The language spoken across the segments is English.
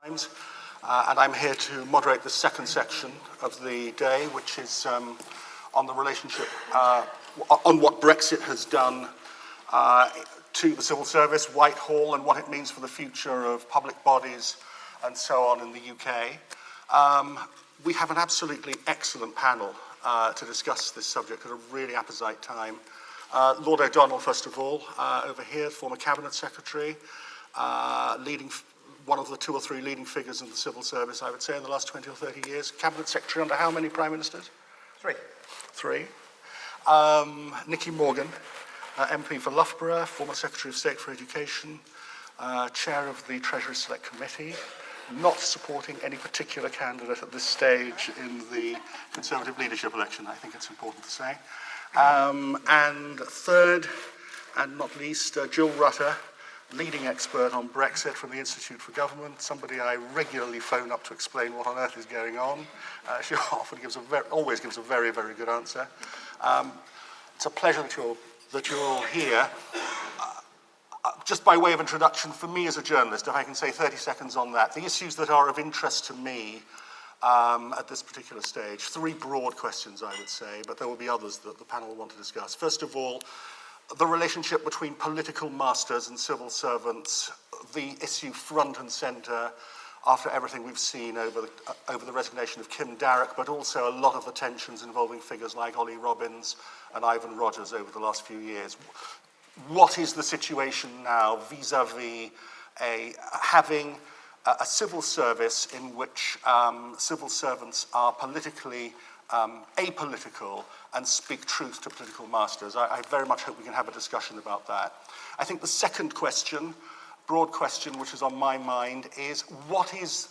And I'm here to moderate the second section of the day, which is on the relationship, on what Brexit has done to the civil service, Whitehall, and what it means for the future of public bodies and so on in the UK. We have an absolutely excellent panel to discuss this subject at a really apposite time. Lord O'Donnell, first of all, over here, former Cabinet Secretary, leading one of the two or three leading figures in the civil service, I would say, in the last 20 or 30 years. Cabinet Secretary under how many Prime Ministers? Three. Nicky Morgan, MP for Loughborough, former Secretary of State for Education, Chair of the Treasury Select Committee, not supporting any particular candidate at this stage in the Conservative leadership election, I think it's important to say. And third, and not least, Jill Rutter, leading expert on Brexit from the Institute for Government, somebody I regularly phone up to explain what on earth is going on. She often always gives a very, very good answer. It's a pleasure that you're all here. Just by way of introduction, for me as a journalist, if I can say 30 seconds on that, the issues that are of interest to me at this particular stage, three broad questions, I would say, but there will be others that the panel will want to discuss. First of all, the relationship between political masters and civil servants, the issue front and centre after everything we've seen over the resignation of Kim Darroch, but also a lot of the tensions involving figures like Ollie Robbins and Ivan Rogers over the last few years. What is the situation now vis-à-vis having a civil service in which civil servants are politically apolitical and speak truth to political masters? I very much hope we can have a discussion about that. I think the second question, broad question, which is on my mind is what is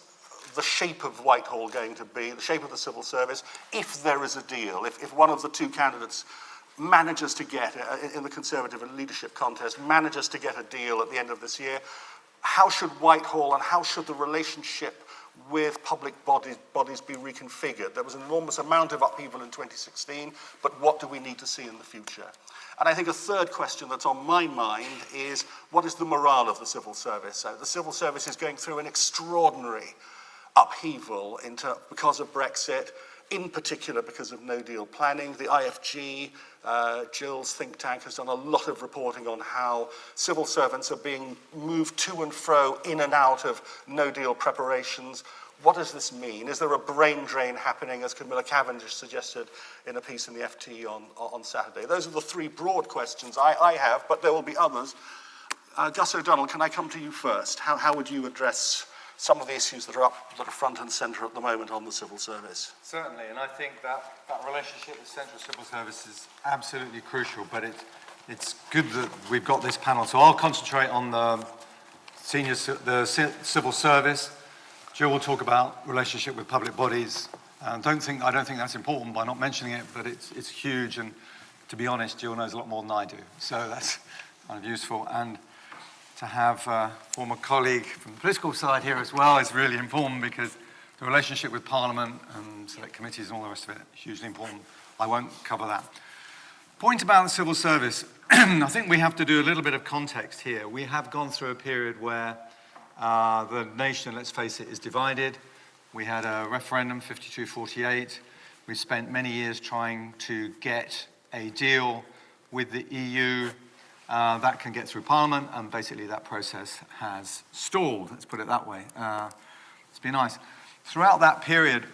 the shape of Whitehall going to be, the shape of the civil service, if there is a deal, if one of the two candidates manages to get, in the Conservative leadership contest, manages to get a deal at the end of this year, how should Whitehall and how should the relationship with public bodies be reconfigured? There was an enormous amount of upheaval in 2016, but what do we need to see in the future? And I think a third question that's on my mind is, what is the morale of the civil service? The civil service is going through an extraordinary upheaval because of Brexit, in particular because of no-deal planning. The IFG, Jill's think tank, has done a lot of reporting on how civil servants are being moved to and fro, in and out of no-deal preparations. What does this mean? Is there a brain drain happening, as Camilla Cavendish suggested in a piece in the FT on Saturday? Those are the three broad questions I have, but there will be others. Gus O'Donnell, can I come to you first? How would you address some of the issues that are front and centre at the moment on the civil service? Certainly, and I think that relationship with central civil service is absolutely crucial, but it's good that we've got this panel. So I'll concentrate on the civil service. Jill will talk about relationship with public bodies. I don't think that's important by not mentioning it, but it's huge, and to be honest, Jill knows a lot more than I do, so that's kind of useful. And to have a former colleague from the political side here as well is really important, because the relationship with Parliament and select committees and all the rest of it is hugely important. I won't cover that. Point about the civil service, I think we have to do a little bit of context here. We have gone through a period where the nation, let's face it, is divided. We had a referendum, 52-48. We spent many years trying to get a deal with the EU that can get through Parliament, and basically that process has stalled, let's put it that way. It's been nice. Throughout that period,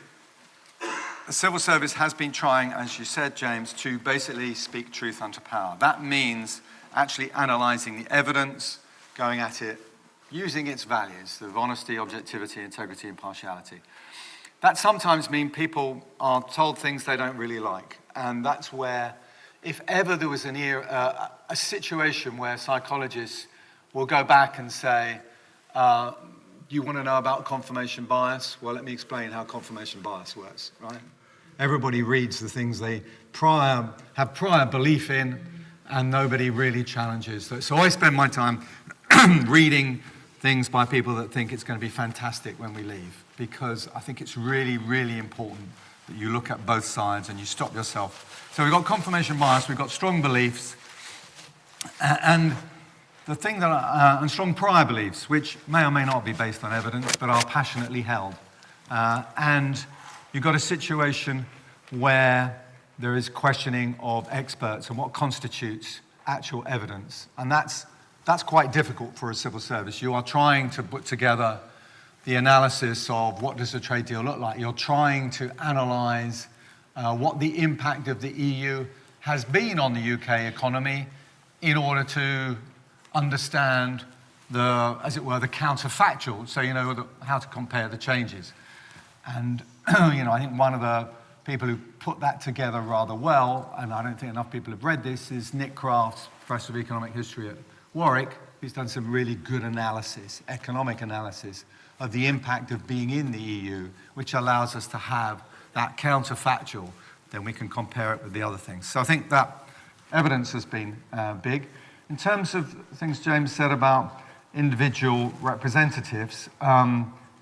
the civil service has been trying, as you said, James, to basically speak truth unto power. That means actually analysing the evidence, going at it, using its values of honesty, objectivity, integrity, impartiality. That sometimes means people are told things they don't really like, and that's where, if ever there was a situation where psychologists will go back and say, you want to know about confirmation bias? Well, let me explain how confirmation bias works, right? Everybody reads the things they have prior belief in, and nobody really challenges. So I spend my time reading things by people that think it's going to be fantastic when we leave, because I think it's really, really important that you look at both sides and you stop yourself. So we've got confirmation bias, we've got strong beliefs, and the thing that and strong prior beliefs, which may or may not be based on evidence, but are passionately held. And you've got a situation where there is questioning of experts and what constitutes actual evidence. And that's quite difficult for a civil service. You are trying to put together the analysis of what does a trade deal look like. You're trying to analyse what the impact of the EU has been on the UK economy in order to understand the, as it were, the counterfactual, so you know how to compare the changes. And I think one of the people who put that together rather well, and I don't think enough people have read this, is Nick Crafts, Professor of Economic History at Warwick, who's done some really good analysis, economic analysis, of the impact of being in the EU, which allows us to have that counterfactual, then we can compare it with the other things. So I think that evidence has been big. In terms of things James said about individual representatives,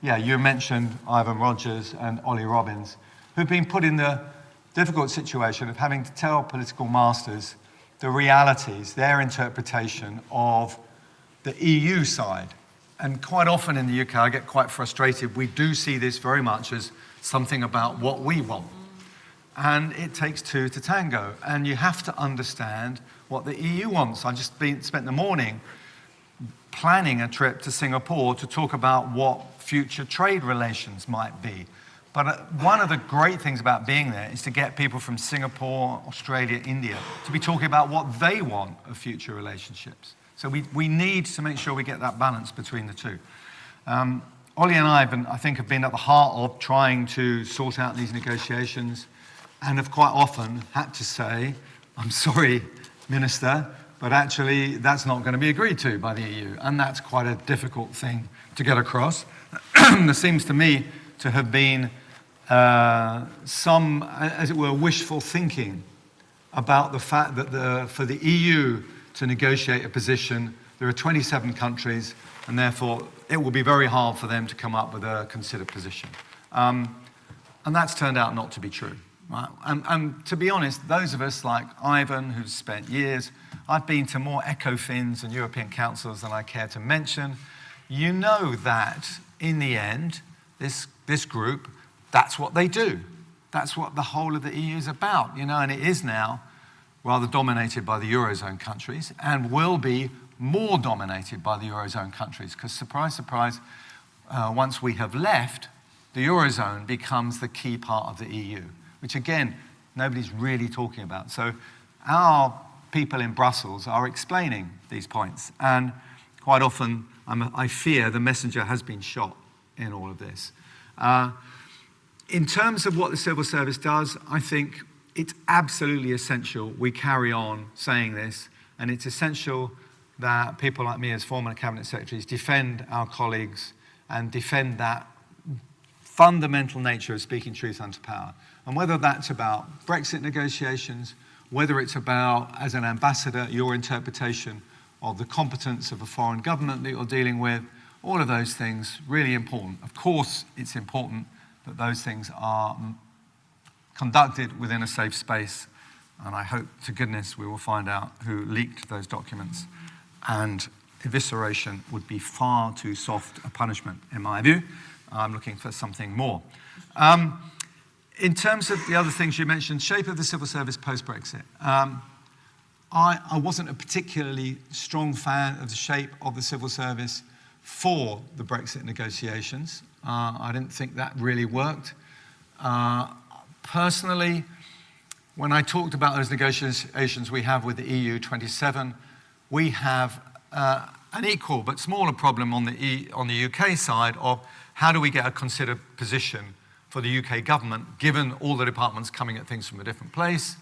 you mentioned Ivan Rogers and Ollie Robbins, who've been put in the difficult situation of having to tell political masters the realities, their interpretation of the EU side. And quite often in the UK, I get quite frustrated. We do see this very much as something about what we want. And it takes two to tango. And you have to understand what the EU wants. I just spent the morning planning a trip to Singapore to talk about what future trade relations might be. But one of the great things about being there is to get people from Singapore, Australia, India to be talking about what they want of future relationships. So we need to make sure we get that balance between the two. Ollie and Ivan, I think, have been at the heart of trying to sort out these negotiations and have quite often had to say, I'm sorry, Minister, but actually that's not going to be agreed to by the EU. And that's quite a difficult thing to get across. There seems to me to have been some, as it were, wishful thinking about the fact that for the EU to negotiate a position, there are 27 countries, and therefore it will be very hard for them to come up with a considered position. And that's turned out not to be true. Right? And to be honest, those of us like Ivan, who's spent years, I've been to more ECOFINs and European councils than I care to mention. You know that in the end, this group, that's what they do. That's what the whole of the EU is about, and it is now rather dominated by the Eurozone countries and will be more dominated by the Eurozone countries because, surprise, surprise, once we have left, the Eurozone becomes the key part of the EU, which, again, nobody's really talking about. So our people in Brussels are explaining these points, and quite often I fear the messenger has been shot in all of this. In terms of what the civil service does, I think it's absolutely essential we carry on saying this, and it's essential that people like me as former cabinet secretaries defend our colleagues and defend that fundamental nature of speaking truth unto power. And whether that's about Brexit negotiations, whether it's about, as an ambassador, your interpretation of the competence of a foreign government that you're dealing with, all of those things, really important. Of course, it's important that those things are conducted within a safe space, and I hope to goodness we will find out who leaked those documents, and evisceration would be far too soft a punishment, in my view. I'm looking for something more. In terms of the other things you mentioned, shape of the civil service post-Brexit. I wasn't a particularly strong fan of the shape of the civil service for the Brexit negotiations. I didn't think that really worked. Personally, when I talked about those negotiations we have with the EU 27, we have an equal but smaller problem on the UK side of how do we get a considered position for the UK government, given all the departments coming at things from a different place.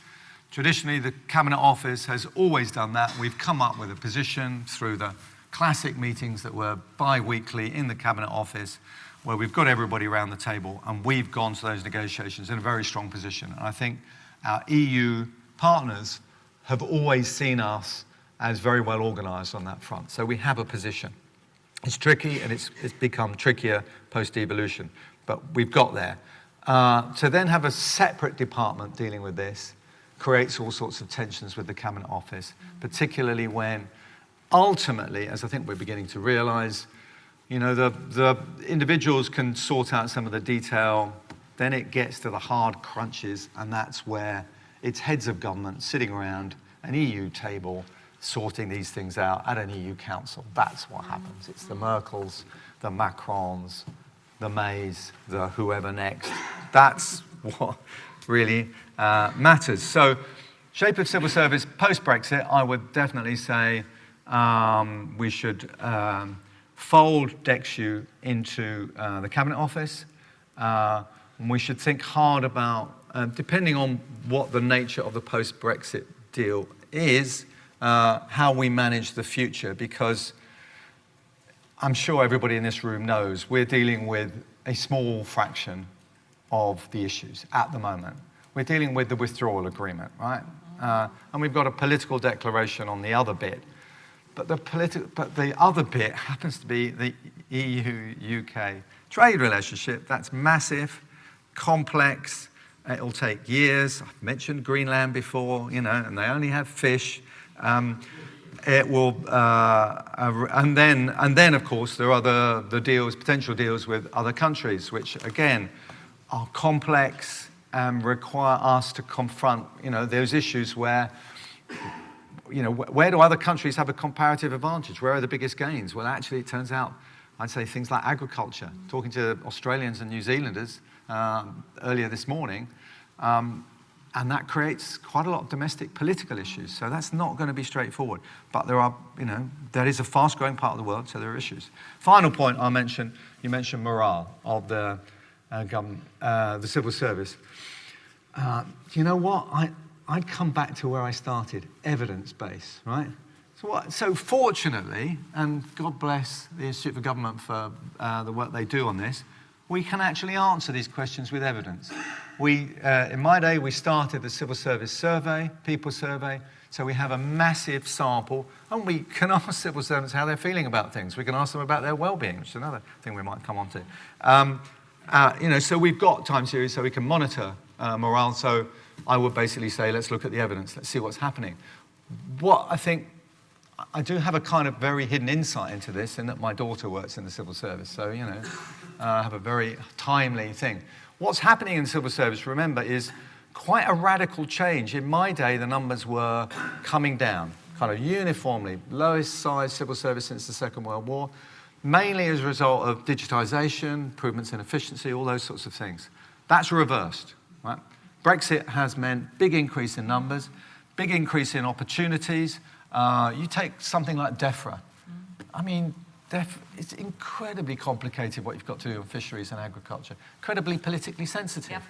Traditionally, the Cabinet Office has always done that. We've come up with a position through the classic meetings that were bi-weekly in the Cabinet Office, where we've got everybody around the table, and we've gone to those negotiations in a very strong position. And I think our EU partners have always seen us as very well organised on that front. So we have a position. It's tricky, and it's become trickier post-devolution, but we've got there. To then have a separate department dealing with this creates all sorts of tensions with the Cabinet Office, particularly when ultimately, as I think we're beginning to realise, you know, the individuals can sort out some of the detail, then it gets to the hard crunches, and that's where it's heads of government sitting around an EU table sorting these things out at an EU council. That's what happens. It's the Merkels, the Macrons, the Mays, the whoever next. That's what really matters. So, shape of civil service post-Brexit, I would definitely say we should fold DEXU into the Cabinet Office. And we should think hard about, depending on what the nature of the post-Brexit deal is, how we manage the future, because I'm sure everybody in this room knows we're dealing with a small fraction of the issues at the moment. We're dealing with the withdrawal agreement, right? And we've got a political declaration on the other bit. But the other bit happens to be the EU-UK trade relationship. That's massive, complex. It'll take years. I've mentioned Greenland before, you know, and they only have fish. It will, and then of course there are the deals, potential deals with other countries, which again are complex and require us to confront, you know, those issues where, you know, where do other countries have a comparative advantage? Where are the biggest gains? Well, actually, it turns out, I'd say things like agriculture. Talking to Australians and New Zealanders earlier this morning, and that creates quite a lot of domestic political issues. So that's not going to be straightforward. But there are, you know, that is a fast-growing part of the world, so there are issues. Final point I'll mention, you mentioned morale of the civil service. You know what? I'd come back to where I started, evidence-based, right? So fortunately, and God bless the Institute for Government for the work they do on this, we can actually answer these questions with evidence. In my day, we started the Civil Service Survey, People Survey, so we have a massive sample, and we can ask civil servants how they're feeling about things. We can ask them about their well-being, which is another thing we might come on to. You know, so we've got time series so we can monitor morale. So I would basically say, let's look at the evidence. Let's see what's happening. What I think, I do have a kind of very hidden insight into this in that my daughter works in the civil service. So, you know, I have a very timely thing. What's happening in the civil service, remember, is quite a radical change. In my day, the numbers were coming down, kind of uniformly, lowest size civil service since the Second World War, mainly as a result of digitization, improvements in efficiency, all those sorts of things. That's reversed, right? Brexit has meant big increase in numbers, big increase in opportunities. You take something like DEFRA. I mean, it's incredibly complicated what you've got to do in fisheries and agriculture, incredibly politically sensitive.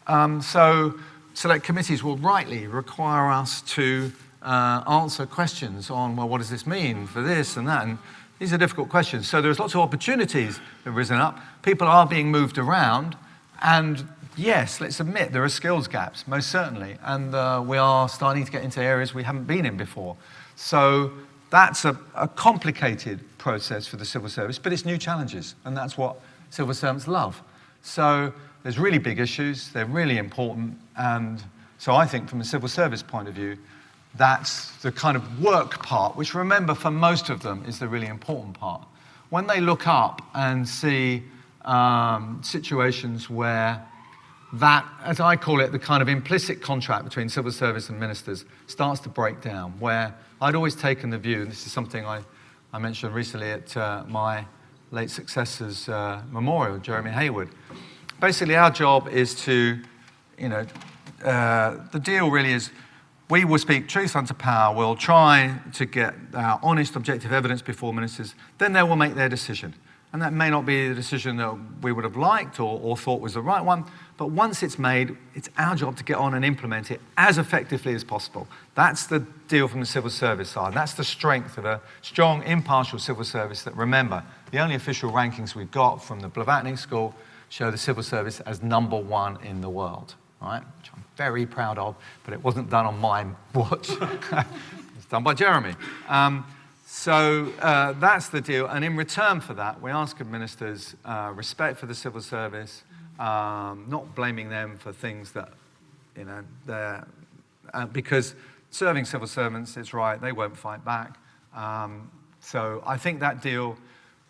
Yep. So select committees will rightly require us to answer questions on, well, what does this mean for this and that? And these are difficult questions. So there's lots of opportunities that have risen up. People are being moved around. And yes, let's admit there are skills gaps, most certainly. And we are starting to get into areas we haven't been in before. So that's a complicated process for the civil service, but it's new challenges, and that's what civil servants love. So there's really big issues, they're really important, and so I think from a civil service point of view, that's the kind of work part, which remember for most of them is the really important part. When they look up and see situations where that, as I call it, the kind of implicit contract between civil service and ministers starts to break down, where I'd always taken the view, and this is something I mentioned recently at my late successor's memorial, Jeremy Hayward. Basically, our job is to, you know, the deal really is we will speak truth unto power, we'll try to get honest, objective evidence before ministers, then they will make their decision. And that may not be the decision that we would have liked or thought was the right one, but once it's made, it's our job to get on and implement it as effectively as possible. That's the deal from the civil service side. That's the strength of a strong, impartial civil service that, remember, the only official rankings we've got from the Blavatnik School show the civil service as #1 in the world, right? Which I'm very proud of, but it wasn't done on my watch. It's done by Jeremy. So that's the deal, and in return for that, we ask of ministers respect for the civil service, not blaming them for things that, you know, because serving civil servants, it's right, they won't fight back. So I think that deal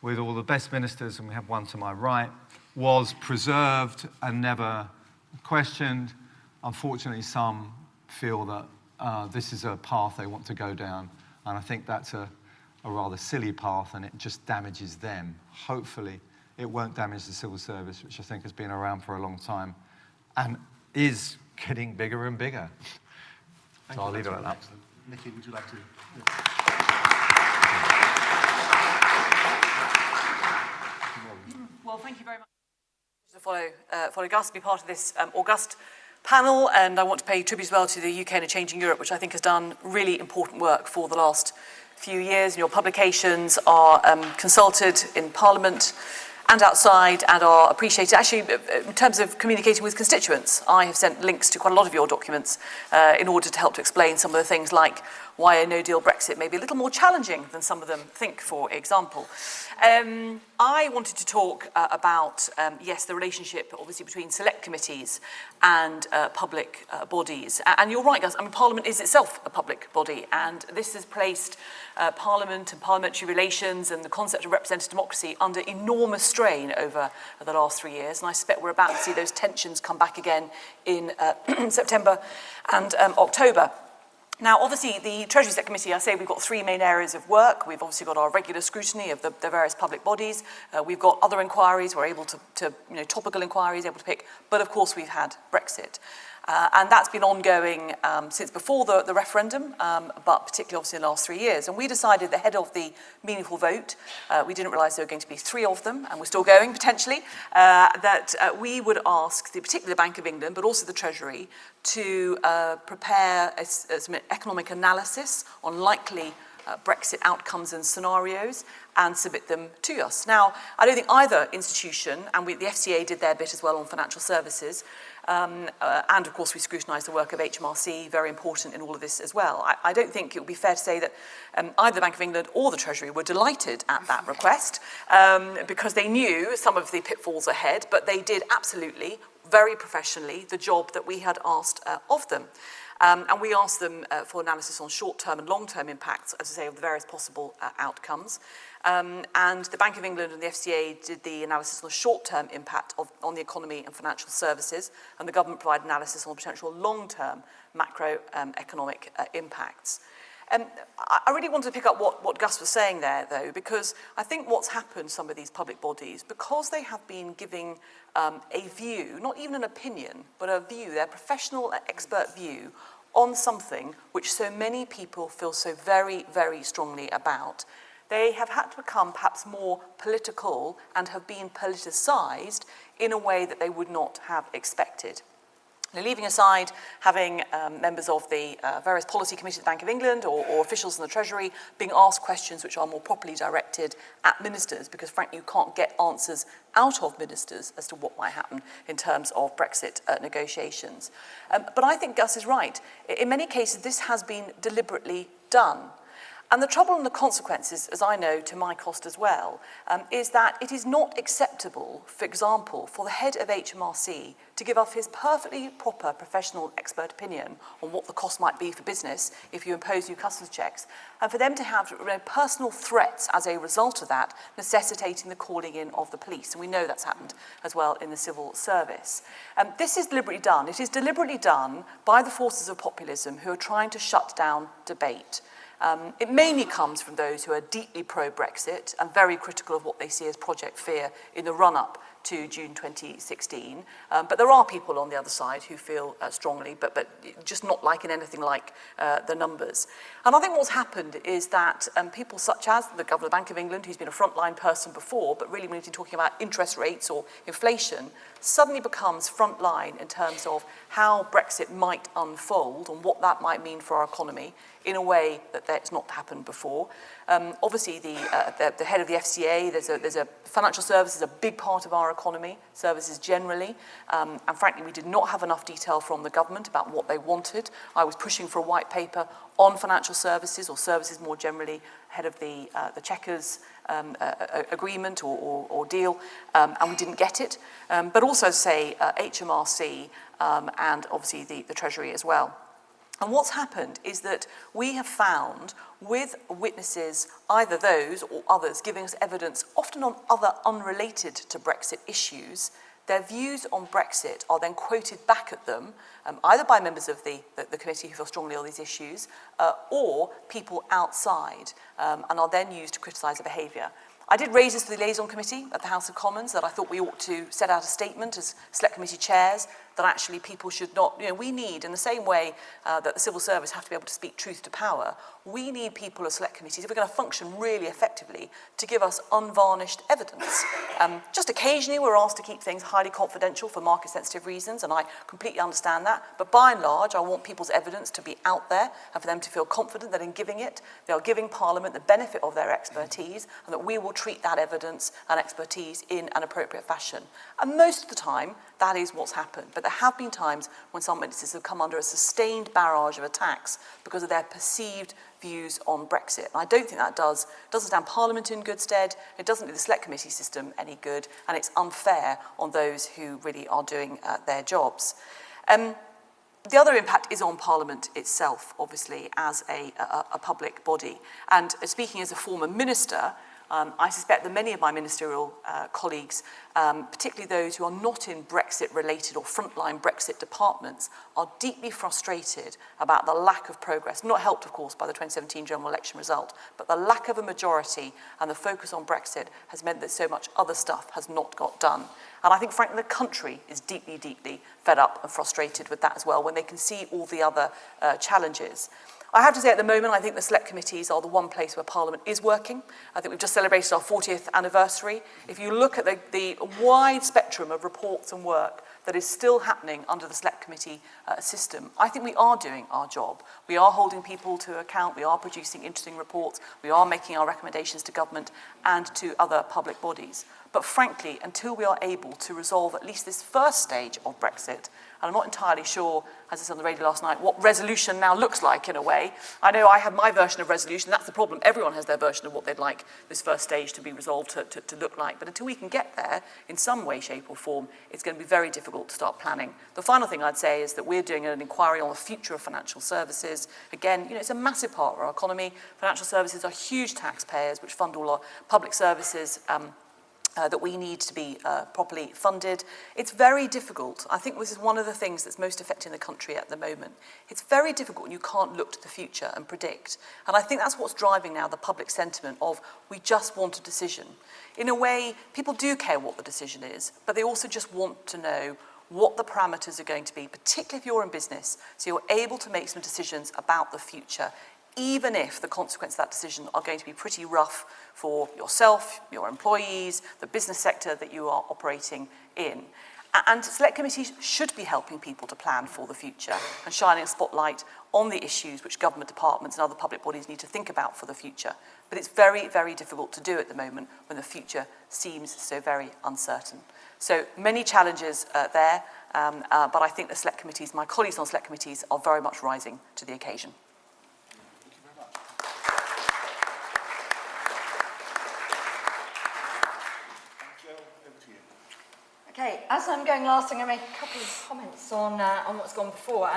with all the best ministers, and we have one to my right, was preserved and never questioned. Unfortunately, some feel that this is a path they want to go down, and I think that's a rather silly path, and it just damages them. Hopefully, it won't damage the civil service, which I think has been around for a long time and is getting bigger and bigger. So I'll leave it at that. Excellent. Nicky, would you like to? Well, thank you very much to follow Gus, be part of this august panel, and I want to pay tribute as well to the UK and a Changing Europe, which I think has done really important work for the last few years. And your publications are consulted in Parliament and outside and are appreciated. Actually, in terms of communicating with constituents, I have sent links to quite a lot of your documents in order to help to explain some of the things like why a no-deal Brexit may be a little more challenging than some of them think, for example. I wanted to talk about, yes, the relationship, obviously, between select committees and public bodies. And you're right, Gus, I mean, Parliament is itself a public body, and this has placed Parliament and parliamentary relations and the concept of representative democracy under enormous strain over the last 3 years. And I suspect we're about to see those tensions come back again in September and October. Now, obviously, the Treasury Select Committee, I say we've got 3 main areas of work. We've obviously got our regular scrutiny of the various public bodies. We've got other inquiries. We're able to topical inquiries, able to pick. But, of course, we've had Brexit. And that's been ongoing since before the referendum, but particularly obviously in the last 3 years. And we decided ahead of the meaningful vote, we didn't realise there were going to be 3 of them, and we're still going potentially, that we would ask, particularly the Bank of England, but also the Treasury, to prepare some economic analysis on likely Brexit outcomes and scenarios and submit them to us. Now, I don't think either institution, and the FCA did their bit as well on financial services, and of course we scrutinised the work of HMRC, very important in all of this as well. I don't think it would be fair to say that either the Bank of England or the Treasury were delighted at that request because they knew some of the pitfalls ahead, but they did absolutely, very professionally, the job that we had asked of them. And we asked them for analysis on short-term and long-term impacts, as I say, of the various possible outcomes. And the Bank of England and the FCA did the analysis on the short-term impact on the economy and financial services, and the government provided analysis on potential long-term macroeconomic impacts. I really wanted to pick up what Gus was saying there, though, because I think what's happened, some of these public bodies, because they have been giving a view, not even an opinion, but a view, their professional expert view on something which so many people feel so very, very strongly about, they have had to become perhaps more political and have been politicised in a way that they would not have expected. Now, leaving aside having members of the various policy committees of the Bank of England or officials in the Treasury being asked questions which are more properly directed at ministers, because frankly you can't get answers out of ministers as to what might happen in terms of Brexit negotiations. But I think Gus is right. In many cases this has been deliberately done. And the trouble and the consequences, as I know, to my cost as well, is that it is not acceptable, for example, for the head of HMRC to give up his perfectly proper professional expert opinion on what the cost might be for business if you impose new customs checks, and for them to have personal threats as a result of that, necessitating the calling in of the police. And we know that's happened as well in the civil service. This is deliberately done. It is deliberately done by the forces of populism who are trying to shut down debate. It mainly comes from those who are deeply pro-Brexit and very critical of what they see as Project Fear in the run-up to June 2016. But there are people on the other side who feel strongly, but just not liking anything like the numbers. And I think what's happened is that people such as the Governor of the Bank of England, who's been a frontline person before, but really when he's been talking about interest rates or inflation, suddenly becomes frontline in terms of how Brexit might unfold and what that might mean for our economy in a way that that's not happened before. Obviously, the head of the FCA, there's a financial services, a big part of our economy, services generally, and frankly, we did not have enough detail from the government about what they wanted. I was pushing for a white paper on financial services or services more generally ahead of the Chequers agreement or deal, and we didn't get it. But also, say, HMRC and obviously the Treasury as well. And what's happened is that we have found with witnesses, either those or others, giving us evidence often on other unrelated to Brexit issues, their views on Brexit are then quoted back at them, either by members of the committee who feel strongly on these issues, or people outside, and are then used to criticise the behaviour. I did raise this to the Liaison Committee at the House of Commons, that I thought we ought to set out a statement as Select Committee chairs that actually people should not, we need, in the same way that the civil service have to be able to speak truth to power, we need people as Select Committees, if we're going to function really effectively, to give us unvarnished evidence. Just occasionally we're asked to keep things highly confidential for market-sensitive reasons, and I completely understand that, but by and large I want people's evidence to be out there and for them to feel confident that in giving it, they are giving Parliament the benefit of their expertise, and that we will treat that evidence and expertise in an appropriate fashion. And most of the time, that is what's happened. But there have been times when some witnesses have come under a sustained barrage of attacks because of their perceived views on Brexit. And I don't think that doesn't stand Parliament in good stead, it doesn't do the Select Committee system any good, and it's unfair on those who really are doing their jobs. The other impact is on Parliament itself, obviously, as a public body. And speaking as a former minister, I suspect that many of my ministerial colleagues, particularly those who are not in Brexit-related or frontline Brexit departments, are deeply frustrated about the lack of progress, not helped, of course, by the 2017 general election result, but the lack of a majority and the focus on Brexit has meant that so much other stuff has not got done. And I think, frankly, the country is deeply, deeply fed up and frustrated with that as well, when they can see all the other challenges. I have to say at the moment, I think the Select Committees are the one place where Parliament is working. I think we've just celebrated our 40th anniversary. If you look at the wide spectrum of reports and work that is still happening under the Select Committee system, I think we are doing our job. We are holding people to account, we are producing interesting reports, we are making our recommendations to government and to other public bodies. But frankly, until we are able to resolve at least this first stage of Brexit, and I'm not entirely sure, as I said on the radio last night, what resolution now looks like in a way. I know I have my version of resolution, that's the problem. Everyone has their version of what they'd like this first stage to be resolved to look like. But until we can get there in some way, shape or form, it's going to be very difficult to start planning. The final thing I'd say is that we're doing an inquiry on the future of financial services. Again, it's a massive part of our economy. Financial services are huge taxpayers which fund all our public services that we need to be properly funded. It's very difficult. I think this is one of the things that's most affecting the country at the moment. It's very difficult when you can't look to the future and predict. And I think that's what's driving now the public sentiment of we just want a decision. In a way, people do care what the decision is, but they also just want to know what the parameters are going to be, particularly if you're in business, so you're able to make some decisions about the future, even if the consequences of that decision are going to be pretty rough for yourself, your employees, the business sector that you are operating in. And Select Committees should be helping people to plan for the future and shining a spotlight on the issues which government departments and other public bodies need to think about for the future. But it's very, very difficult to do at the moment when the future seems so very uncertain. So many challenges there, but I think the Select Committees, my colleagues on Select Committees, are very much rising to the occasion. Okay, as I'm going last, I'm going to make a couple of comments on what's gone before.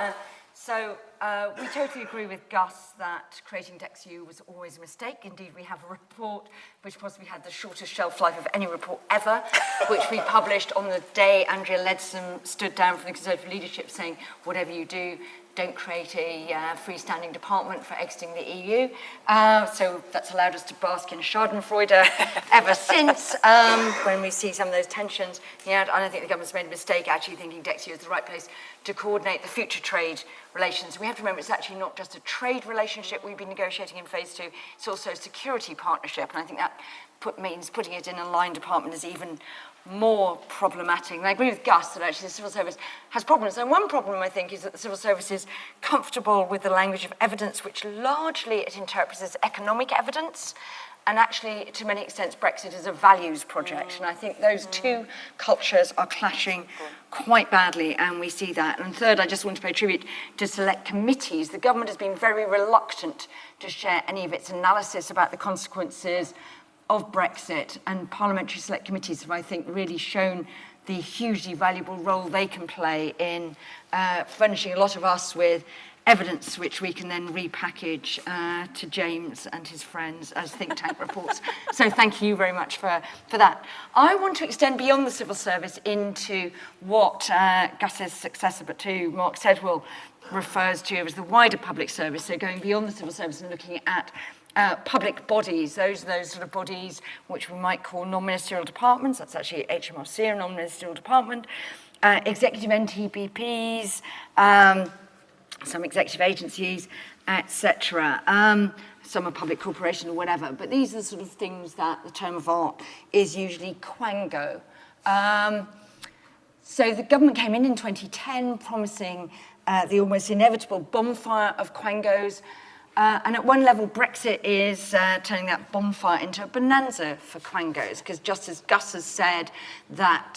We totally agree with Gus that creating DexU was always a mistake. Indeed, we have a report which possibly had the shortest shelf life of any report ever, which we published on the day Andrea Leadsom stood down from the Conservative leadership saying, whatever you do, don't create a freestanding department for exiting the EU. So that's allowed us to bask in Schadenfreude ever since, when we see some of those tensions. Yeah, I don't think the government's made a mistake actually thinking DexU is the right place to coordinate the future trade relations. We have to remember it's actually not just a trade relationship we've been negotiating in phase 2, it's also a security partnership, and I think that means putting it in a line department is even more problematic. And I agree with Gus that actually the civil service has problems. And one problem, I think, is that the civil service is comfortable with the language of evidence, which largely it interprets as economic evidence. And actually, to many extents, Brexit is a values project. And I think those two cultures are clashing quite badly, and we see that. And third, I just want to pay tribute to Select Committees. The government has been very reluctant to share any of its analysis about the consequences of Brexit, and parliamentary Select Committees have, I think, really shown the hugely valuable role they can play in furnishing a lot of us with evidence which we can then repackage to James and his friends as think tank reports. So thank you very much for that. I want to extend beyond the civil service into what Gus's successor, but to Mark Sedwill, refers to as the wider public service, so going beyond the civil service and looking at public bodies, those sort of bodies which we might call non-ministerial departments. That's actually HMRC, a non-ministerial department, executive NTBPs, some executive agencies, etc. Some are public corporation or whatever, but these are the sort of things that the term of art is usually quango. So the government came in 2010 promising the almost inevitable bonfire of quangos. And at one level, Brexit is turning that bonfire into a bonanza for quangos, because just as Gus has said that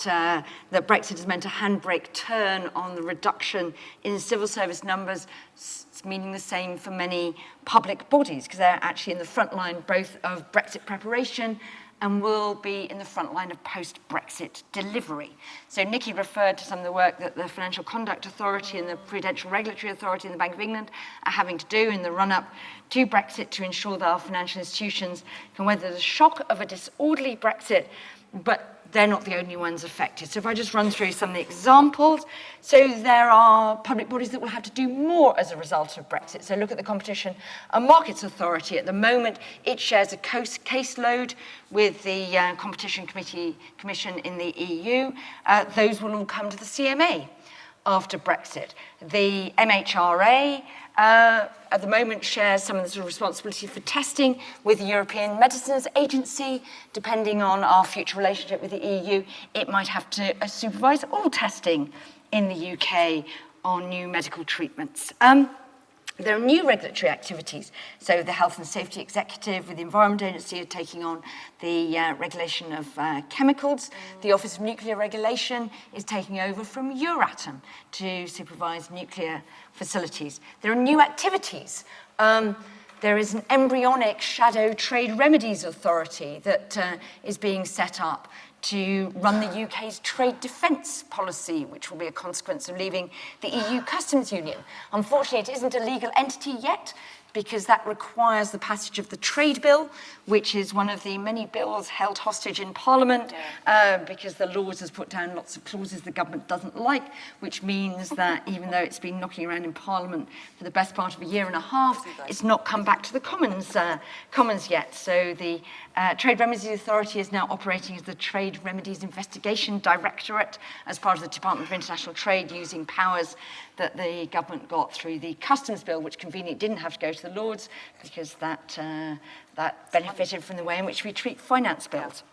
Brexit has meant a handbrake turn on the reduction in civil service numbers, it's meaning the same for many public bodies, because they're actually in the front line both of Brexit preparation and will be in the front line of post-Brexit delivery. So Nicky referred to some of the work that the Financial Conduct Authority and the Prudential Regulatory Authority and the Bank of England are having to do in the run-up to Brexit to ensure that our financial institutions can weather the shock of a disorderly Brexit, but they're not the only ones affected. So if I just run through some of the examples. So there are public bodies that will have to do more as a result of Brexit. So look at the Competition and Markets Authority. At the moment, it shares a caseload with the Competition Commission in the EU. Those will all come to the CMA after Brexit. The MHRA at the moment shares some of the sort of responsibility for testing with the European Medicines Agency. Depending on our future relationship with the EU, it might have to supervise all testing in the UK on new medical treatments. There are new regulatory activities. So the Health and Safety Executive with the Environment Agency are taking on the regulation of chemicals. The Office of Nuclear Regulation is taking over from Euratom to supervise nuclear facilities. There are new activities. There is an embryonic shadow trade remedies authority that is being set up to run the UK's trade defence policy, which will be a consequence of leaving the EU Customs Union. Unfortunately, it isn't a legal entity yet, because that requires the passage of the Trade Bill, which is one of the many bills held hostage in Parliament, because the Lords has put down lots of clauses the government doesn't like, which means that even though it's been knocking around in Parliament for the best part of a year and a half, it's not come back to the Commons yet. So the Trade Remedies Authority is now operating as the Trade Remedies Investigation Directorate as part of the Department of International Trade, using powers that the government got through the Customs Bill, which conveniently didn't have to go to the Lords, because that benefited from the way in which we treat finance bills.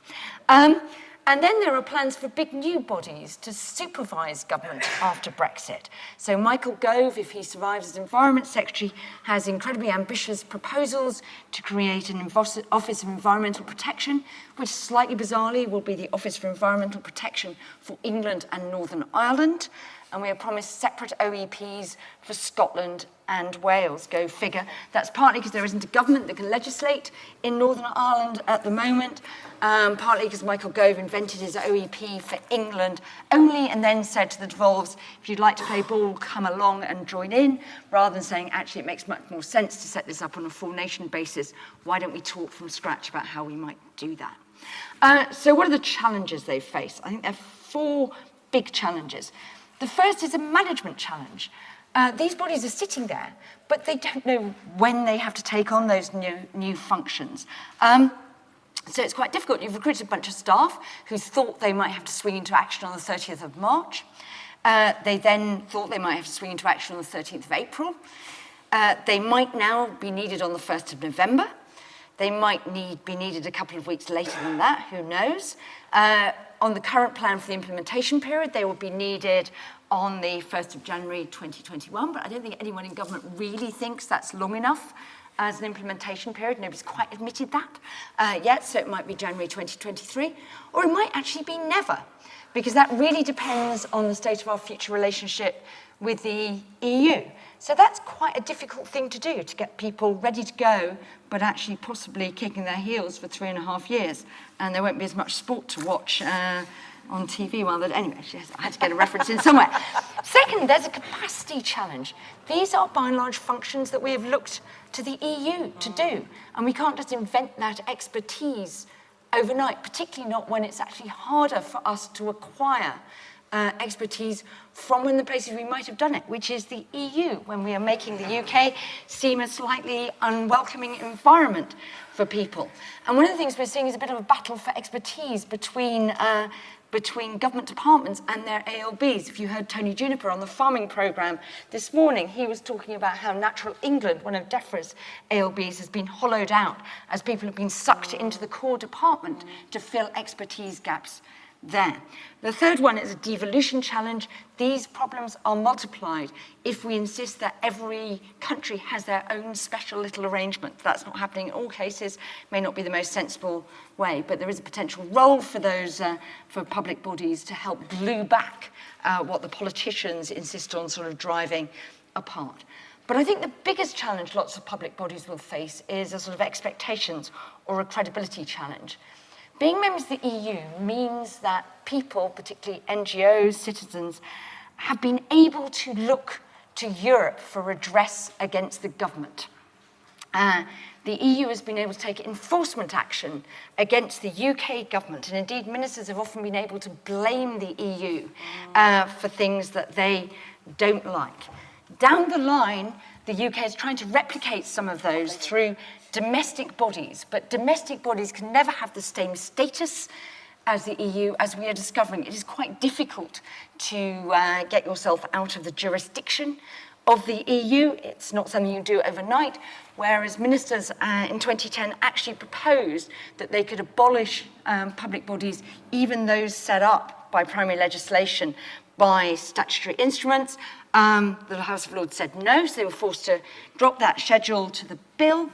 And then there are plans for big new bodies to supervise government after Brexit. So Michael Gove, if he survives as Environment Secretary, has incredibly ambitious proposals to create an Office of Environmental Protection, which slightly bizarrely will be the Office for Environmental Protection for England and Northern Ireland. And we are promised separate OEPs for Scotland and Wales. Go figure. That's partly because there isn't a government that can legislate in Northern Ireland at the moment, partly because Michael Gove invented his OEP for England only, and then said to the devolves, if you'd like to play ball, come along and join in, rather than saying, actually, it makes much more sense to set this up on a full nation basis. Why don't we talk from scratch about how we might do that? So what are the challenges they face? I think there are 4 big challenges. The first is a management challenge. These bodies are sitting there, but they don't know when they have to take on those new functions. So it's quite difficult. You've recruited a bunch of staff who thought they might have to swing into action on the 30th of March. They then thought they might have to swing into action on the 13th of April. They might now be needed on the 1st of November. They might be needed a couple of weeks later than that, who knows. On the current plan for the implementation period, they will be needed on the 1st of January 2021, but I don't think anyone in government really thinks that's long enough as an implementation period. Nobody's quite admitted that yet, so it might be January 2023, or it might actually be never, because that really depends on the state of our future relationship with the EU. So that's quite a difficult thing to do, to get people ready to go, but actually possibly kicking their heels for 3.5 years. And there won't be as much sport to watch on TV. Anyway, I had to get a reference in somewhere. Second, there's a capacity challenge. These are by and large functions that we have looked to the EU to do, and we can't just invent that expertise overnight, particularly not when it's actually harder for us to acquire expertise from one of the places we might have done it, which is the EU, when we are making the UK seem a slightly unwelcoming environment for people. And one of the things we're seeing is a bit of a battle for expertise between government departments and their ALBs. If you heard Tony Juniper on the farming programme this morning, he was talking about how Natural England, one of DEFRA's ALBs, has been hollowed out as people have been sucked into the core department to fill expertise gaps there. The third one is a devolution challenge. These problems are multiplied if we insist that every country has their own special little arrangement. That's not happening in all cases, may not be the most sensible way, but there is a potential role for those, for public bodies to help glue back what the politicians insist on sort of driving apart. But I think the biggest challenge lots of public bodies will face is a sort of expectations or a credibility challenge. Being members of the EU means that people, particularly NGOs, citizens, have been able to look to Europe for redress against the government. The EU has been able to take enforcement action against the UK government, and indeed ministers have often been able to blame the EU for things that they don't like. Down the line, the UK is trying to replicate some of those through domestic bodies, but domestic bodies can never have the same status as the EU, as we are discovering. It is quite difficult to get yourself out of the jurisdiction of the EU. It's not something you do overnight, whereas ministers in 2010 actually proposed that they could abolish public bodies, even those set up by primary legislation, by statutory instruments. The House of Lords said no, so they were forced to drop that schedule to the bill.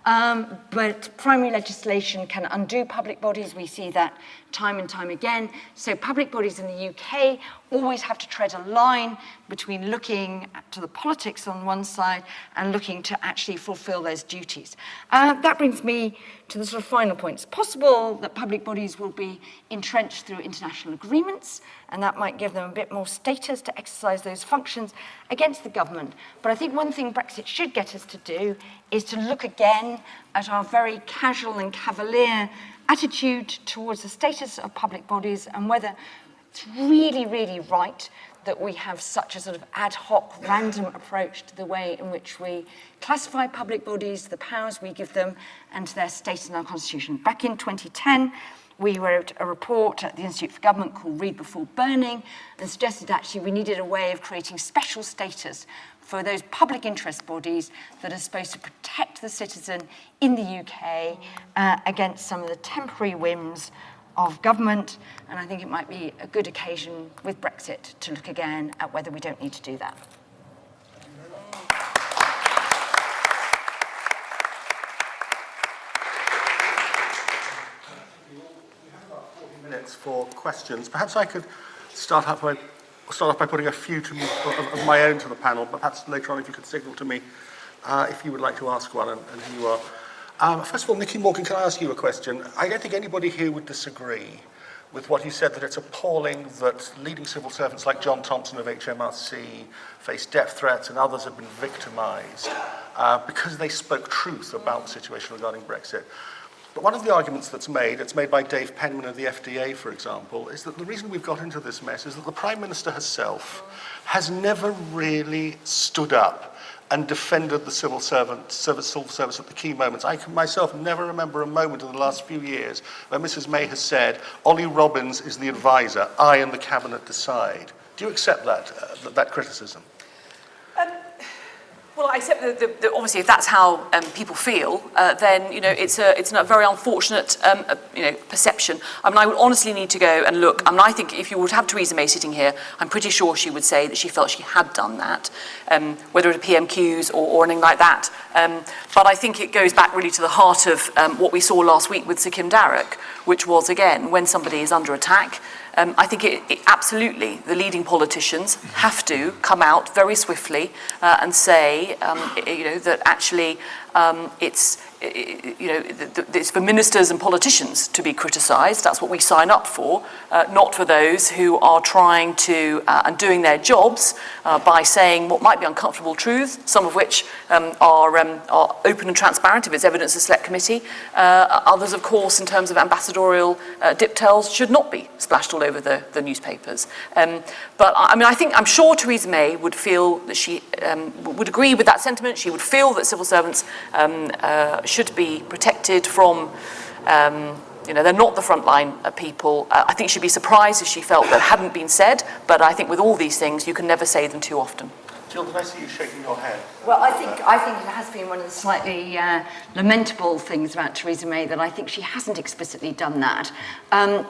But primary legislation can undo public bodies. We see that time and time again. So public bodies in the UK always have to tread a line between looking to the politics on one side and looking to actually fulfill those duties. That brings me to the sort of final point. It's possible that public bodies will be entrenched through international agreements, and that might give them a bit more status to exercise those functions against the government. But I think one thing Brexit should get us to do is to look again at our very casual and cavalier attitude towards the status of public bodies and whether it's really, really right that we have such a sort of ad hoc, random approach to the way in which we classify public bodies, the powers we give them, and to their status in our constitution. Back in 2010, we wrote a report at the Institute for Government called Read Before Burning and suggested actually we needed a way of creating special status for those public interest bodies that are supposed to protect the citizen in the UK against some of the temporary whims of government. And I think it might be a good occasion with Brexit to look again at whether we don't need to do that. Minutes for questions. Perhaps I could start off by putting a few of my own to the panel, but perhaps later on if you could signal to me if you would like to ask one and who you are. First of all, Nicky Morgan, can I ask you a question? I don't think anybody here would disagree with what you said, that it's appalling that leading civil servants like John Thompson of HMRC face death threats and others have been victimised because they spoke truth about the situation regarding Brexit. But one of the arguments that's made, it's made by Dave Penman of the FDA, for example, is that the reason we've got into this mess is that the Prime Minister herself has never really stood up and defended the civil service at the key moments. I can myself never remember a moment in the last few years where Mrs May has said, Ollie Robbins is the advisor, I and the Cabinet decide. Do you accept that criticism? Well, I accept that obviously if that's how people feel, then it's a very unfortunate perception. I mean, I would honestly need to go and look. I mean, I think if you would have Theresa May sitting here, I'm pretty sure she would say that she felt she had done that, whether it be PMQs or anything like that. But I think it goes back really to the heart of what we saw last week with Sir Kim Darroch, which was, again, when somebody is under attack, I think it absolutely, the leading politicians have to come out very swiftly and say, that actually it's for ministers and politicians to be criticised. That's what we sign up for, not for those who are trying to and doing their jobs by saying what might be uncomfortable truths, some of which are open and transparent if it's evidence of select committee. Others, of course, in terms of ambassadorial diptels, should not be splashed all over the newspapers. But I'm sure Theresa May would feel that she would agree with that sentiment. She would feel that civil servants should be protected from, they're not the frontline people. I think she'd be surprised if she felt that hadn't been said, but I think with all these things, you can never say them too often. Jill, did I see you shaking your head? Well, I think it has been one of the slightly lamentable things about Theresa May that I think she hasn't explicitly done that.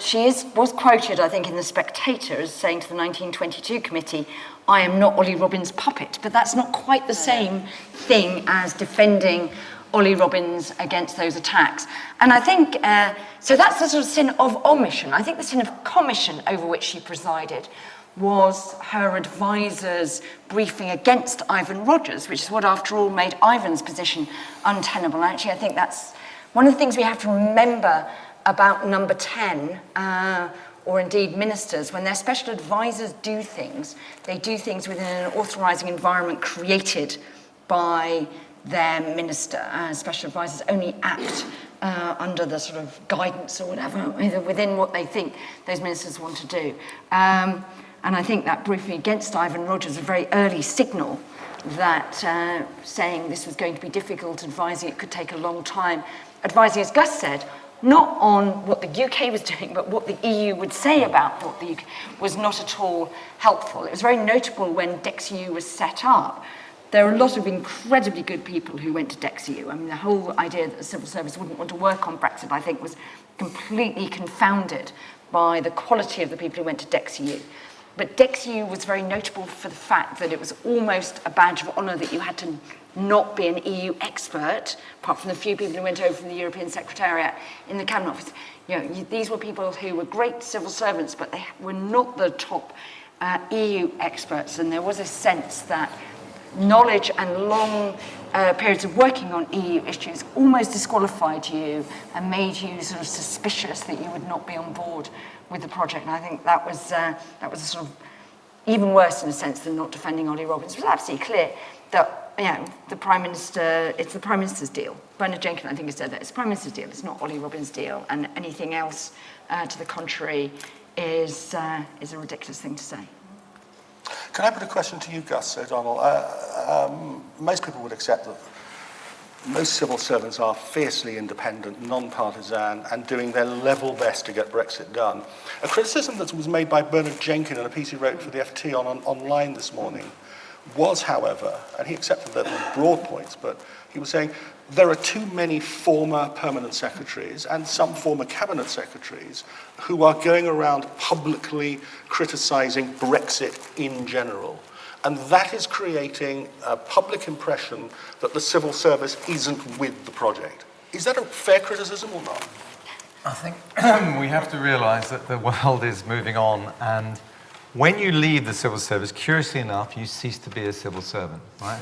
She was quoted, I think, in The Spectator as saying to the 1922 committee, "I am not Ollie Robbins' puppet," but that's not quite the same thing as defending Ollie Robbins against those attacks. And I think, so that's the sort of sin of omission. I think the sin of commission over which she presided was her advisors' briefing against Ivan Rogers, which is what, after all, made Ivan's position untenable. Actually, I think that's one of the things we have to remember about number 10, or indeed ministers. When their special advisors do things, they do things within an authorising environment created by their minister. Special advisors only act under the sort of guidance or whatever, within what they think those ministers want to do. And I think that briefing against Ivan Rogers is a very early signal that saying this was going to be difficult, advising it could take a long time, advising, as Gus said, not on what the UK was doing, but what the EU would say about what the UK was not at all helpful. It was very notable when DexEU was set up. There are a lot of incredibly good people who went to DexEU. I mean, the whole idea that the civil service wouldn't want to work on Brexit, I think, was completely confounded by the quality of the people who went to DexEU. But DexEU was very notable for the fact that it was almost a badge of honour that you had to not be an EU expert, apart from the few people who went over from the European Secretariat in the Cabinet Office. These were people who were great civil servants, but they were not the top EU experts. And there was a sense that knowledge and long periods of working on EU issues almost disqualified you and made you sort of suspicious that you would not be on board with the project. And I think that was a sort of even worse in a sense than not defending Ollie Robbins. It was absolutely clear that the Prime Minister, it's the Prime Minister's deal. Bernard Jenkins, I think, has said that it's the Prime Minister's deal. It's not Ollie Robbins' deal, and anything else to the contrary is a ridiculous thing to say. Can I put a question to you, Gus O'Donnell? Most people would accept that most civil servants are fiercely independent, non-partisan, and doing their level best to get Brexit done. A criticism that was made by Bernard Jenkins in a piece he wrote for the FT online this morning was, however, and he accepted that in broad points, but he was saying there are too many former permanent secretaries and some former cabinet secretaries who are going around publicly criticising Brexit in general. And that is creating a public impression that the civil service isn't with the project. Is that a fair criticism or not? I think we have to realise that the world is moving on, and when you leave the civil service, curiously enough, you cease to be a civil servant, right?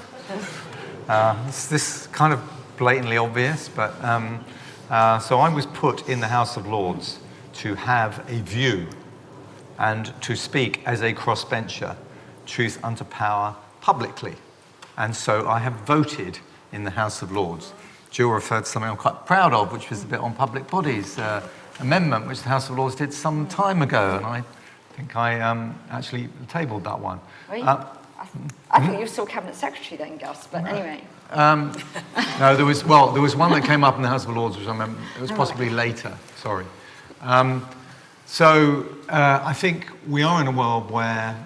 This kind of blatantly obvious, but so I was put in the House of Lords to have a view and to speak as a crossbencher, truth unto power, publicly. And so I have voted in the House of Lords. Jill referred to something I'm quite proud of, which was the bit on public bodies amendment, which the House of Lords did some time ago, and I think I actually tabled that one. I thought you were still Cabinet Secretary then, Gus, but anyway. No, there was one that came up in the House of Lords, which I remember, it was possibly later, sorry. So I think we are in a world where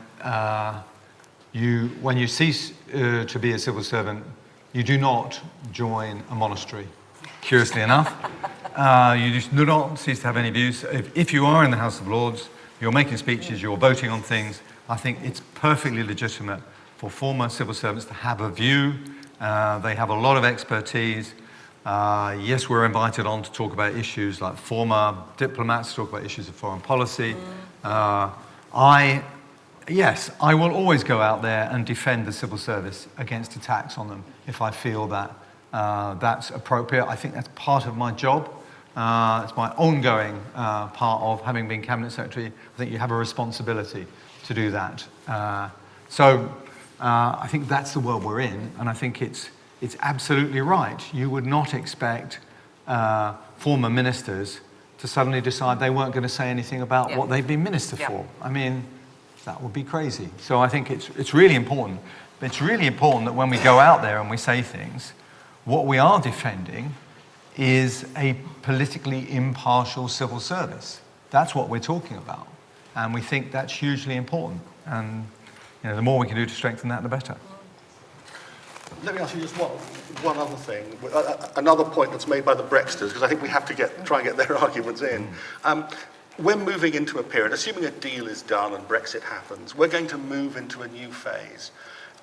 when you cease to be a civil servant, you do not join a monastery, curiously enough. You do not cease to have any views. If you are in the House of Lords, you're making speeches, you're voting on things, I think it's perfectly legitimate for former civil servants to have a view. They have a lot of expertise. Yes, we're invited on to talk about issues like former diplomats, to talk about issues of foreign policy. Yes, I will always go out there and defend the civil service against attacks on them if I feel that that's appropriate. I think that's part of my job. It's my ongoing part of having been Cabinet Secretary. I think you have a responsibility to do that. I think that's the world we're in, and I think it's absolutely right. You would not expect former ministers to suddenly decide they weren't going to say anything about what they've been minister for. I mean, that would be crazy. So I think it's really important. It's really important that when we go out there and we say things, what we are defending is a politically impartial civil service. That's what we're talking about. And we think that's hugely important. And the more we can do to strengthen that, the better. Let me ask you just one other thing. Another point that's made by the Brexiters, because I think we have to try and get their arguments in. We're moving into a period, assuming a deal is done and Brexit happens, we're going to move into a new phase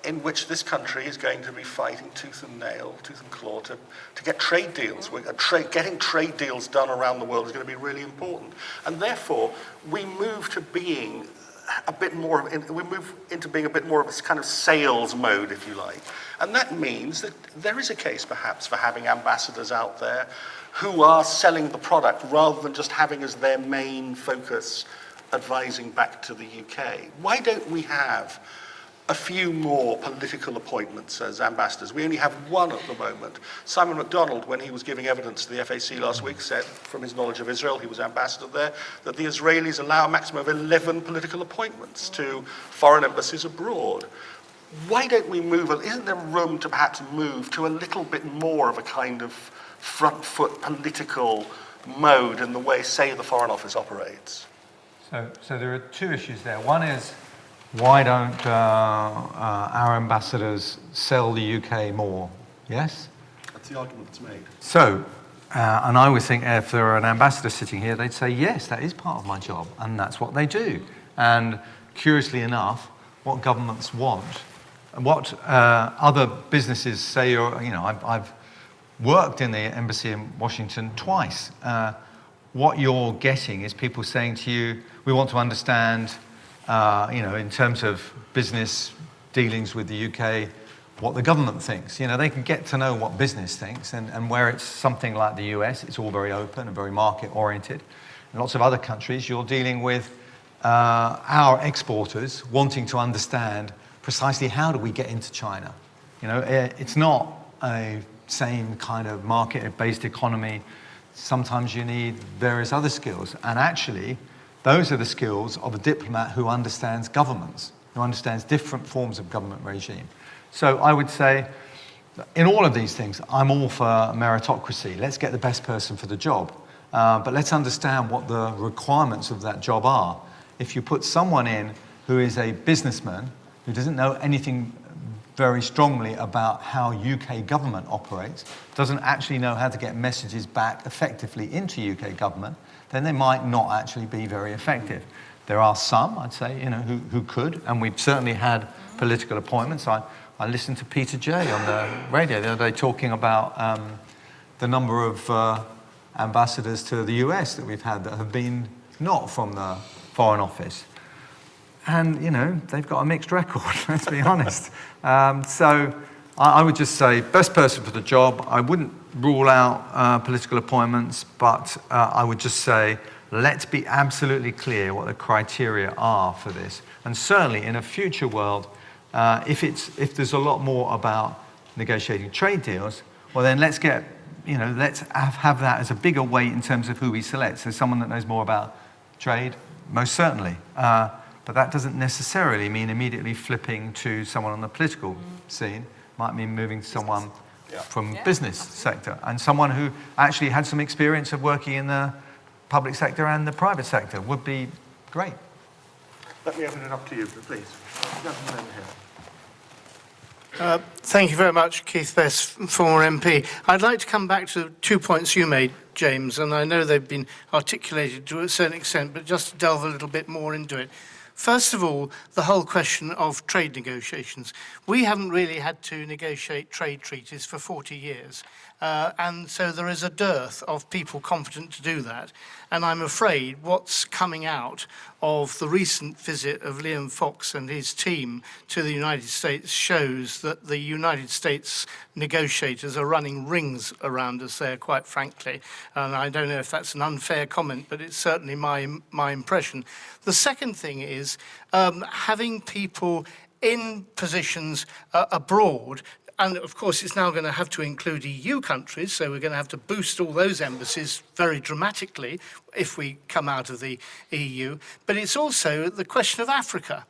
in which this country is going to be fighting tooth and nail, tooth and claw to get trade deals. Getting trade deals done around the world is going to be really important. And therefore, we move to being a bit more, we move into being a bit more of a kind of sales mode, if you like. And that means that there is a case, perhaps, for having ambassadors out there who are selling the product rather than just having as their main focus advising back to the UK. Why don't we have a few more political appointments as ambassadors? We only have one at the moment. Simon MacDonald, when he was giving evidence to the FAC last week, said, from his knowledge of Israel, he was ambassador there, that the Israelis allow a maximum of 11 political appointments to foreign embassies abroad. Why don't we move, isn't there room to perhaps move to a little bit more of a kind of front foot political mode in the way, say, the Foreign Office operates? So there are two issues there. One is, why don't our ambassadors sell the UK more? Yes? That's the argument that's made. So, and I would think if there were an ambassador sitting here, they'd say, yes, that is part of my job, and that's what they do. And curiously enough, what governments want, what other businesses say, I've worked in the embassy in Washington twice. What you're getting is people saying to you, we want to understand, in terms of business dealings with the UK, what the government thinks. They can get to know what business thinks, and where it's something like the US, it's all very open and very market-oriented. In lots of other countries, you're dealing with our exporters wanting to understand precisely how do we get into China. It's not a same kind of market-based economy. Sometimes you need various other skills, and actually, those are the skills of a diplomat who understands governments, who understands different forms of government regime. So I would say, in all of these things, I'm all for meritocracy. Let's get the best person for the job. But let's understand what the requirements of that job are. If you put someone in who is a businessman, who doesn't know anything very strongly about how UK government operates, doesn't actually know how to get messages back effectively into UK government, then they might not actually be very effective. There are some, I'd say, who could, and we've certainly had political appointments. I listened to Peter Jay on the radio the other day talking about the number of ambassadors to the US that we've had that have been not from the Foreign Office. And, they've got a mixed record, let's be honest. So I would just say, best person for the job. I wouldn't rule out political appointments, but I would just say, let's be absolutely clear what the criteria are for this. And certainly in a future world, if there's a lot more about negotiating trade deals, well then let's get, let's have that as a bigger weight in terms of who we select. So someone that knows more about trade, most certainly. But that doesn't necessarily mean immediately flipping to someone on the political scene. Might mean moving to someone from business sector, and someone who actually had some experience of working in the public sector and the private sector would be great. Let me open it up to you, please. Gentleman over here. Thank you very much, Keith Best, former MP. I'd like to come back to 2 points you made, James, and I know they've been articulated to a certain extent, but just to delve a little bit more into it. First of all, the whole question of trade negotiations. We haven't really had to negotiate trade treaties for 40 years. And so there is a dearth of people confident to do that. And I'm afraid what's coming out of the recent visit of Liam Fox and his team to the United States shows that the United States negotiators are running rings around us there, quite frankly. And I don't know if that's an unfair comment, but it's certainly my impression. The second thing is having people in positions abroad. And of course, it's now going to have to include EU countries, so we're going to have to boost all those embassies very dramatically if we come out of the EU. But it's also the question of Africa.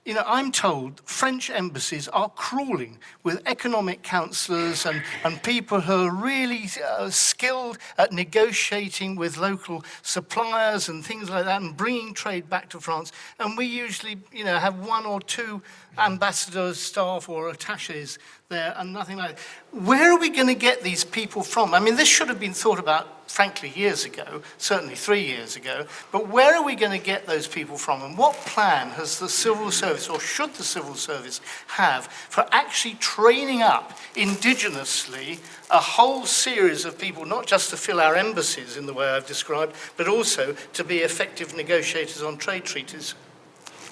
You know, I'm told French embassies are crawling with economic counsellors and people who are really skilled at negotiating with local suppliers and things like that and bringing trade back to France. And we usually, you know, have one or two ambassadors, staff or attaches there and nothing like that. Where are we going to get these people from? I mean, this should have been thought about, frankly, years ago, certainly 3 years ago, but where are we going to get those people from? And what plan has the civil service, or should the civil service have, for actually training up indigenously a whole series of people, not just to fill our embassies in the way I've described, but also to be effective negotiators on trade treaties?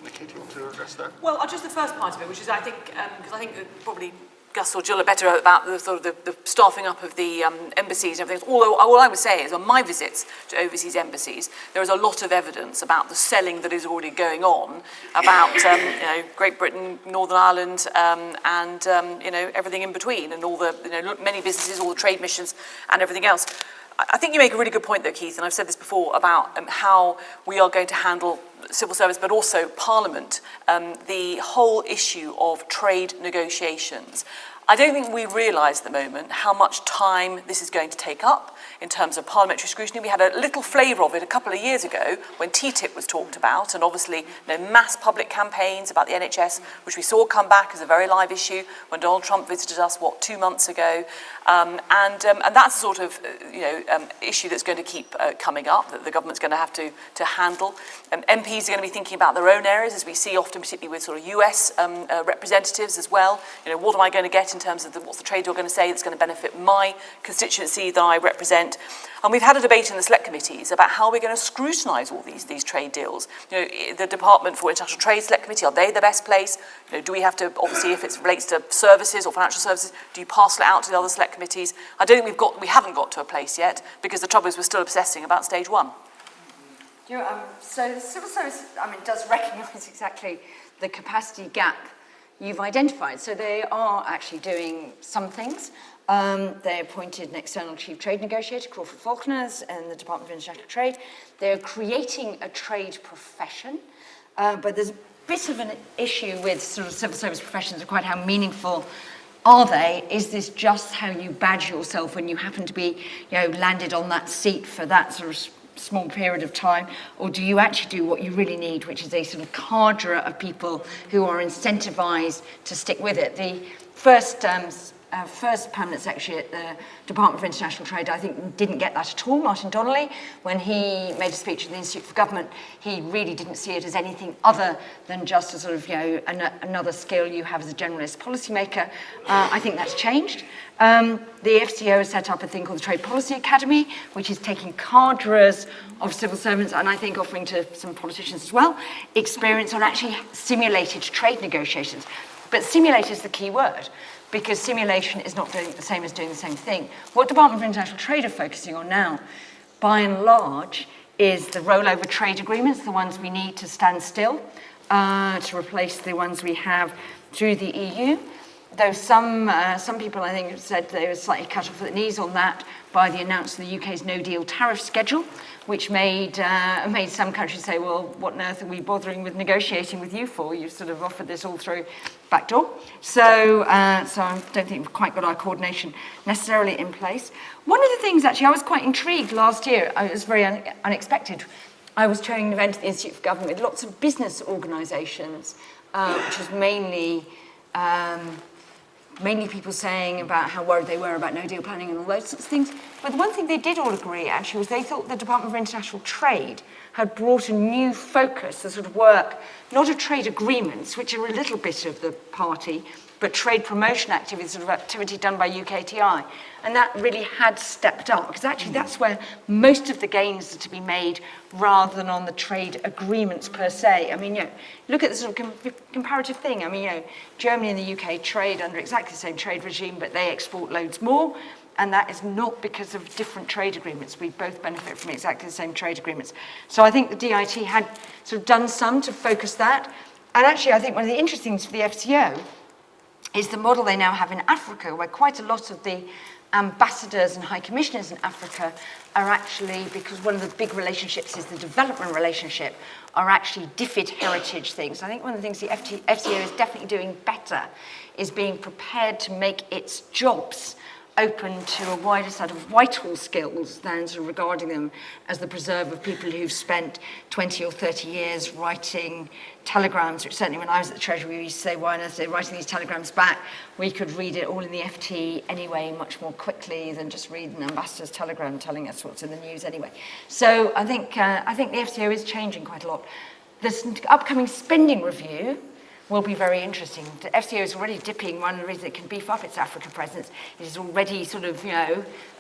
Nicky, do you want to address that? Well, just the first part of it, which is I think, because I think that probably Gus or Jill are better about the sort of the staffing up of the embassies and everything. Although all I would say is on my visits to overseas embassies, there is a lot of evidence about the selling that is already going on about you know, Great Britain, Northern Ireland, and you know, everything in between, and all the, you know, many businesses, all the trade missions, and everything else. I think you make a really good point, though, Keith, and I've said this before about how we are going to handle civil service, but also Parliament, the whole issue of trade negotiations. I don't think we realise at the moment how much time this is going to take up in terms of parliamentary scrutiny. We had a little flavour of it a couple of years ago when TTIP was talked about, and obviously, you know, mass public campaigns about the NHS, which we saw come back as a very live issue when Donald Trump visited us, 2 months ago, and that's the sort of issue that's going to keep coming up, that the government's going to have to handle. MPs are going to be thinking about their own areas, as we see often, particularly with sort of US representatives as well. You know, what am I going to get in terms of what's the trade deal going to say that's going to benefit my constituency that I represent? And we've had a debate in the select committees about how we're going to scrutinise all these trade deals. You know, the Department for International Trade Select Committee, are they the best place? You know, do we have to, obviously, if it relates to services or financial services, do you parcel it out to the other select committees? I don't think we haven't got to a place yet, because the trouble is we're still obsessing about stage one. So the civil service, does recognise exactly the capacity gap you've identified. So they are actually doing some things. They appointed an external chief trade negotiator, Crawford Faulkner's, in the Department of International Trade. They're creating a trade profession, but there's a bit of an issue with sort of civil service professions and quite how meaningful are they? Is this just how you badge yourself when you happen to be, landed on that seat for that sort of small period of time, or do you actually do what you really need, which is a sort of cadre of people who are incentivized to stick with it? The first permanent secretary at the Department for International Trade, I think, didn't get that at all, Martin Donnelly. When he made a speech at the Institute for Government, he really didn't see it as anything other than just a sort of, another skill you have as a generalist policymaker. I think that's changed. The FCO has set up a thing called the Trade Policy Academy, which is taking cadres of civil servants, and I think offering to some politicians as well, experience on actually simulated trade negotiations. But simulate is the key word, because simulation is not doing the same as doing the same thing. What Department for International Trade are focusing on now, by and large, is the rollover trade agreements, the ones we need to stand still, to replace the ones we have through the EU. Though some people, I think, said they were slightly cut off at the knees on that by the announcement of the UK's no-deal tariff schedule, which made some countries say, well, what on earth are we bothering with negotiating with you for? You've sort of offered this all through back door. So I don't think we've quite got our coordination necessarily in place. One of the things, actually, I was quite intrigued last year. It was very unexpected. I was chairing an event at the Institute for Government with lots of business organisations, which was mainly people saying about how worried they were about no-deal planning and all those sorts of things. But the one thing they did all agree, actually, was they thought the Department for International Trade had brought a new focus, the sort of work, not of trade agreements, which are a little bit of the party, but trade promotion activity, sort of activity done by UKTI. And that really had stepped up, because actually that's where most of the gains are to be made rather than on the trade agreements per se. I mean, look at the sort of comparative thing. I mean, Germany and the UK trade under exactly the same trade regime, but they export loads more. And that is not because of different trade agreements. We both benefit from exactly the same trade agreements. So I think the DIT had sort of done some to focus that. And actually, I think one of the interesting things for the FCO is the model they now have in Africa, where quite a lot of the ambassadors and high commissioners in Africa are actually, because one of the big relationships is the development relationship, are actually DFID heritage things. I think one of the things the FCO is definitely doing better is being prepared to make its jobs open to a wider set of Whitehall skills than sort of regarding them as the preserve of people who've spent 20 or 30 years writing telegrams, which certainly when I was at the Treasury, we used to say, why on earth are they writing these telegrams back? We could read it all in the FT anyway, much more quickly than just read an ambassador's telegram telling us what's in the news anyway. So I think the FCO is changing quite a lot. This upcoming spending review will be very interesting. The FCO is already dipping. One of the reasons it can beef up its Africa presence is already sort of,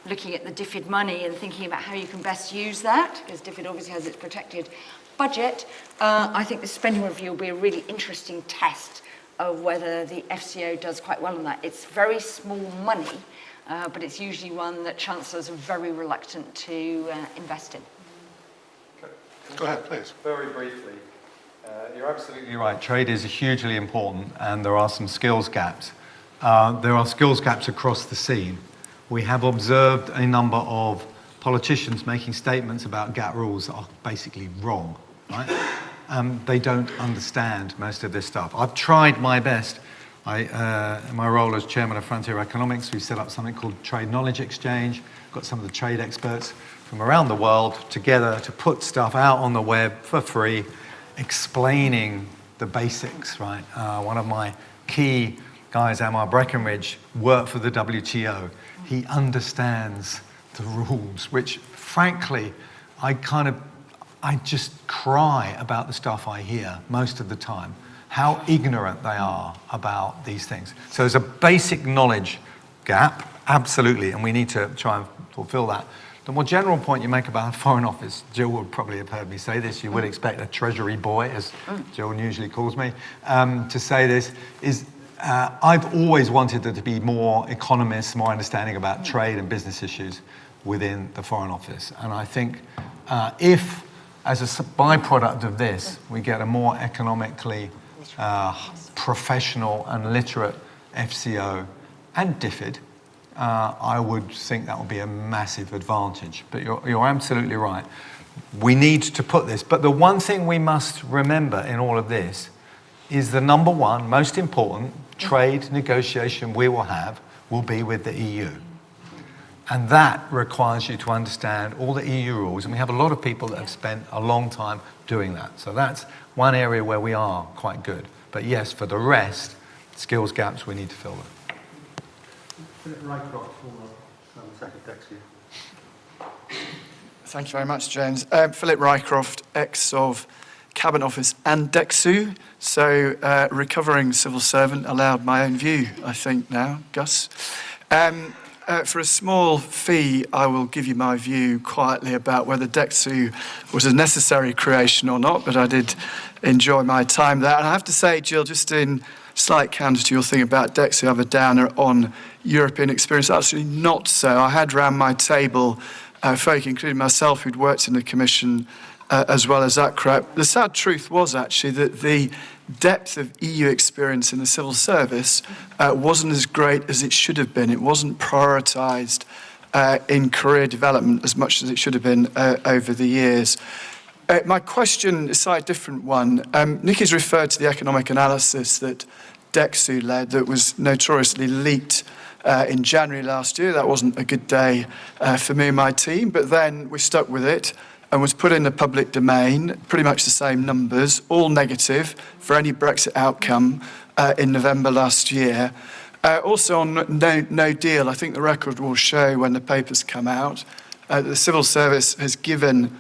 looking at the DFID money and thinking about how you can best use that, because DFID obviously has its protected budget. I think the spending review will be a really interesting test of whether the FCO does quite well on that. It's very small money, but it's usually one that chancellors are very reluctant to invest in. Go ahead, please. Very briefly. You're absolutely right. Trade is hugely important, and there are some skills gaps. There are skills gaps across the scene. We have observed a number of politicians making statements about GATT rules that are basically wrong, right? They don't understand most of this stuff. I've tried my best. In my role as chairman of Frontier Economics, we set up something called Trade Knowledge Exchange, got some of the trade experts from around the world together to put stuff out on the web for free, explaining the basics, right? One of my key guys, Amar Breckenridge, worked for the WTO. He understands the rules, which frankly, I just cry about the stuff I hear most of the time, how ignorant they are about these things. So there's a basic knowledge gap, absolutely, and we need to try and fulfill that. The more general point you make about a Foreign Office, Jill would probably have heard me say this, you would expect a Treasury boy, as Jill usually calls me, to say this, is I've always wanted there to be more economists, more understanding about trade and business issues within the Foreign Office. And I think if, as a byproduct of this, we get a more economically professional and literate FCO and DFID, I would think that would be a massive advantage. But you're absolutely right. We need to put this. But the one thing we must remember in all of this is the number one, most important trade negotiation we will have will be with the EU. And that requires you to understand all the EU rules. And we have a lot of people that have spent a long time doing that. So that's one area where we are quite good. But yes, for the rest, skills gaps, we need to fill them. Thank you very much, James. Philip Rycroft, ex of Cabinet Office and DEXU. So recovering civil servant, allowed my own view, I think now, Gus. For a small fee, I will give you my view quietly about whether DEXU was a necessary creation or not, but I did enjoy my time there. And I have to say, Jill, just in slight counter to your thing about DEXU, I have a downer on European experience. Actually not so. I had round my table folk, including myself, who'd worked in the Commission as well as that crap. The sad truth was actually that the depth of EU experience in the civil service wasn't as great as it should have been. It wasn't prioritised in career development as much as it should have been over the years. My question is a slightly different one. Nicky's referred to the economic analysis that DEXU led that was notoriously leaked in January last year. That wasn't a good day for me and my team, but then we stuck with it and was put in the public domain, pretty much the same numbers, all negative for any Brexit outcome in November last year. Also on no deal, I think the record will show when the papers come out, the civil service has given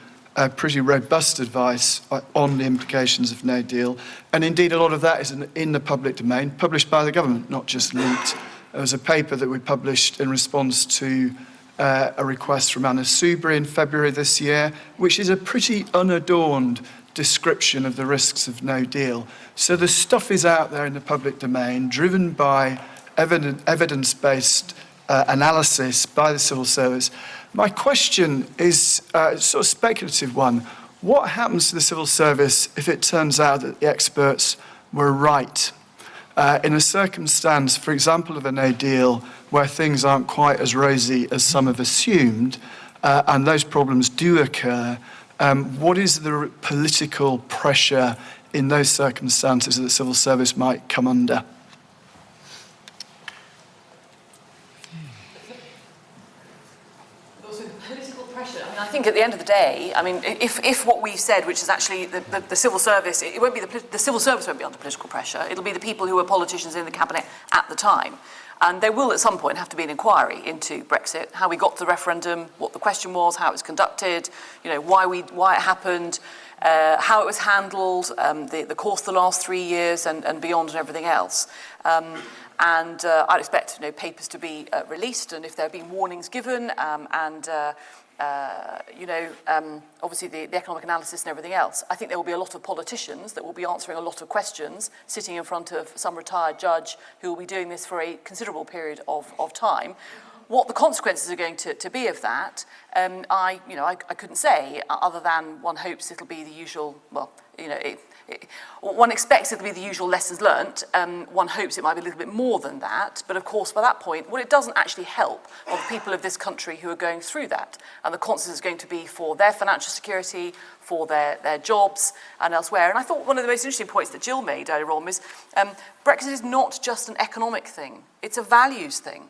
pretty robust advice on the implications of no deal. And indeed, a lot of that is in the public domain, published by the government, not just leaked. There was a paper that we published in response to a request from Anna Soubry in February this year, which is a pretty unadorned description of the risks of no deal. So the stuff is out there in the public domain, driven by evidence-based analysis by the civil service. My question is a sort of speculative one. What happens to the civil service if it turns out that the experts were right? In a circumstance, for example, of a no deal where things aren't quite as rosy as some have assumed, and those problems do occur, what is the political pressure in those circumstances that the civil service might come under? I think at the end of the day, I mean, if what we've said, which is actually the civil service, it won't be the civil service won't be under political pressure. It'll be the people who were politicians in the cabinet at the time, and there will at some point have to be an inquiry into Brexit, how we got to the referendum, what the question was, how it was conducted, you know, why it happened, how it was handled, the course of the last 3 years and beyond, and everything else. And I'd expect, you know, papers to be released, and if there have been warnings given, obviously the economic analysis and everything else, I think there will be a lot of politicians that will be answering a lot of questions, sitting in front of some retired judge who will be doing this for a considerable period of time. What the consequences are going to be of that, I couldn't say, other than one hopes it'll be the usual, well, you know, one expects it'll be the usual lessons learnt. One hopes it might be a little bit more than that. But of course, by that point, well, it doesn't actually help the people of this country who are going through that. And the consequence is going to be for their financial security, for their jobs and elsewhere. And I thought one of the most interesting points that Jill made earlier on was Brexit is not just an economic thing. It's a values thing.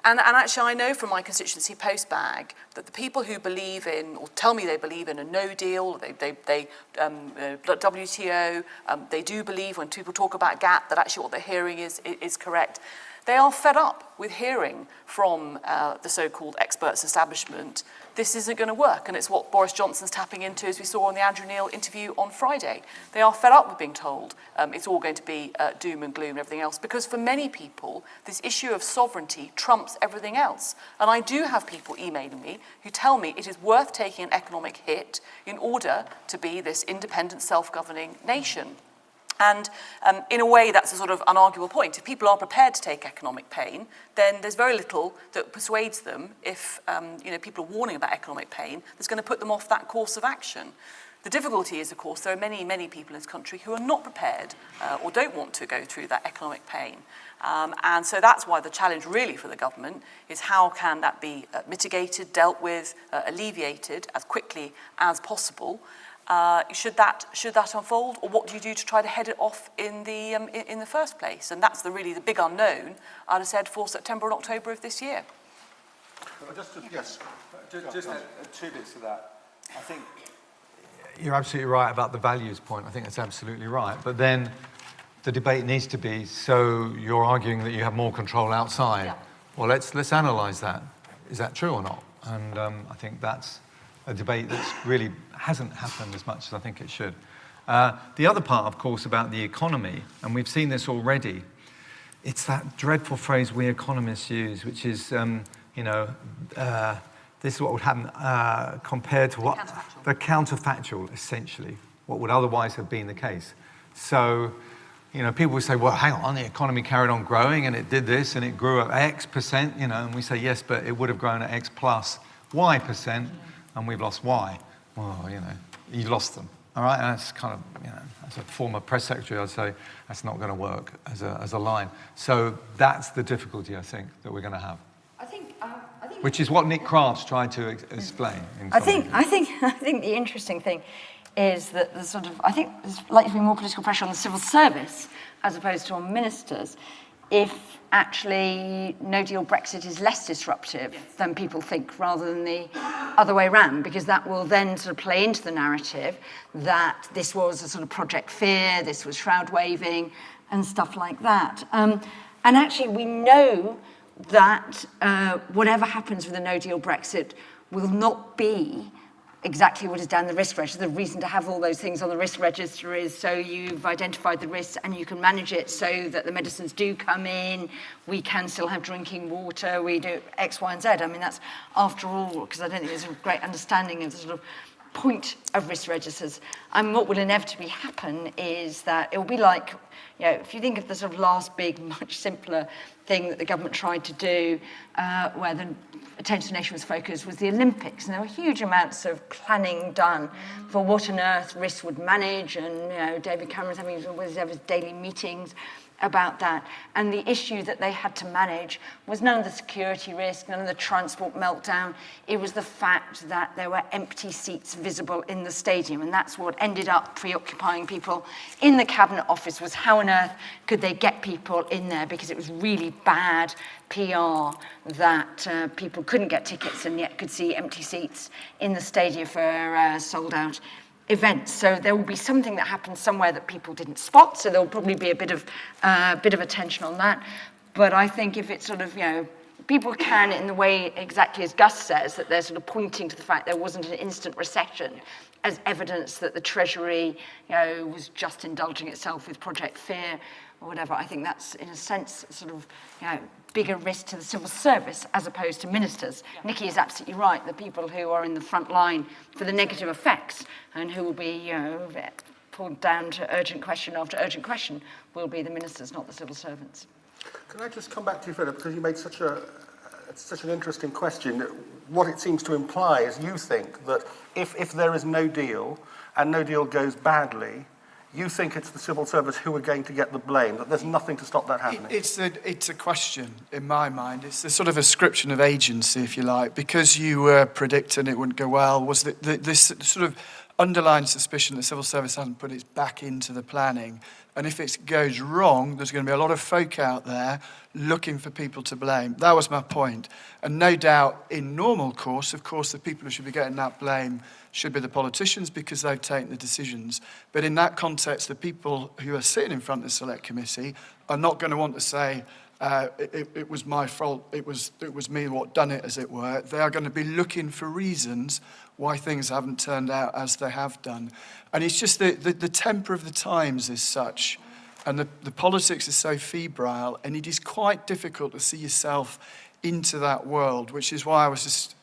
And actually, I know from my constituency postbag that the people who believe in, or tell me they believe in a no deal, WTO, they do believe when people talk about GATT that actually what they're hearing is correct. They are fed up with hearing from the so-called experts establishment, this isn't going to work. And it's what Boris Johnson's tapping into, as we saw on the Andrew Neil interview on Friday. They are fed up with being told it's all going to be doom and gloom and everything else, because for many people, this issue of sovereignty trumps everything else. And I do have people emailing me who tell me it is worth taking an economic hit in order to be this independent, self-governing nation. And in a way, that's a sort of unarguable point. If people are prepared to take economic pain, then there's very little that persuades them if people are warning about economic pain that's going to put them off that course of action. The difficulty is, of course, there are many, many people in this country who are not prepared or don't want to go through that economic pain. And so that's why the challenge really for the government is how can that be mitigated, dealt with, alleviated as quickly as possible. Should that unfold, or what do you do to try to head it off in the first place? And that's really the big unknown, I'd have said, for September and October of this year. Just two bits of that. I think you're absolutely right about the values point. I think that's absolutely right. But then the debate needs to be, so you're arguing that you have more control outside. Yeah. Well, let's analyse that. Is that true or not? And I think that's a debate that really hasn't happened as much as I think it should. The other part, of course, about the economy, and we've seen this already, it's that dreadful phrase we economists use, which is, this is what would happen compared to what the counterfactual, essentially, what would otherwise have been the case. So, people would say, well, hang on, the economy carried on growing and it did this and it grew at X percent, and we say, yes, but it would have grown at X plus Y percent, and we've lost Y. Well, you lost them, all right? And that's kind of, as a former press secretary, I'd say that's not going to work as a line. So that's the difficulty, I think, that we're going to have. I think which is what Nick Crafts tried to explain. I think the interesting thing is that there's likely to be more political pressure on the civil service as opposed to on ministers if actually no-deal Brexit is less disruptive than people think, rather than the other way around, because that will then sort of play into the narrative that this was a sort of Project Fear, this was shroud waving and stuff like that. And actually we know that whatever happens with a no-deal Brexit will not be exactly what is down the risk register. The reason to have all those things on the risk register is so you've identified the risks and you can manage it so that the medicines do come in, we can still have drinking water, we do X, Y, and Z. I mean, that's after all, because I don't think there's a great understanding of the sort of point of risk registers. And what will inevitably happen is that it will be like, you know, if you think of the sort of last big, much simpler thing that the government tried to do, where the attention of the nation was focused, was the Olympics. And there were huge amounts of planning done for what on earth risks would manage. And, you know, David Cameron's having his daily meetings about that. And the issue that they had to manage was none of the security risk, none of the transport meltdown. It was the fact that there were empty seats visible in the stadium. And that's what ended up preoccupying people in the Cabinet Office, was how on earth could they get people in there, because it was really bad PR that people couldn't get tickets and yet could see empty seats in the stadium for sold out events. So there will be something that happens somewhere that people didn't spot, so there'll probably be a bit of attention on that. But I think if it's sort of, you know, people can, in the way exactly as Gus says, that they're sort of pointing to the fact there wasn't an instant recession as evidence that the Treasury, you know, was just indulging itself with Project Fear or whatever. I think that's, in a sense, sort of, you know, bigger risk to the civil service as opposed to ministers. Yeah. Nicky is absolutely right. The people who are in the front line for the negative effects and who will be, you know, pulled down to urgent question after urgent question will be the ministers, not the civil servants. Can I just come back to you, Philip, because you made such an interesting question. What it seems to imply is you think that if there is no deal and no deal goes badly, you think it's the civil service who are going to get the blame, that there's nothing to stop that happening? It's a question in my mind. It's a sort of ascription of agency, if you like, because you were predicting it wouldn't go well. Was this sort of underlying suspicion that the civil service hasn't put its back into the planning, and if it goes wrong, there's going to be a lot of folk out there looking for people to blame. That was my point. And no doubt, in normal course, of course, the people who should be getting that blame should be the politicians because they've taken the decisions. But in that context, the people who are sitting in front of the select committee are not going to want to say, it was my fault, it was me what done it, as it were. They are going to be looking for reasons why things haven't turned out as they have done. And it's just the temper of the times is such, and the politics is so febrile, and it is quite difficult to see yourself into that world, which is why I was just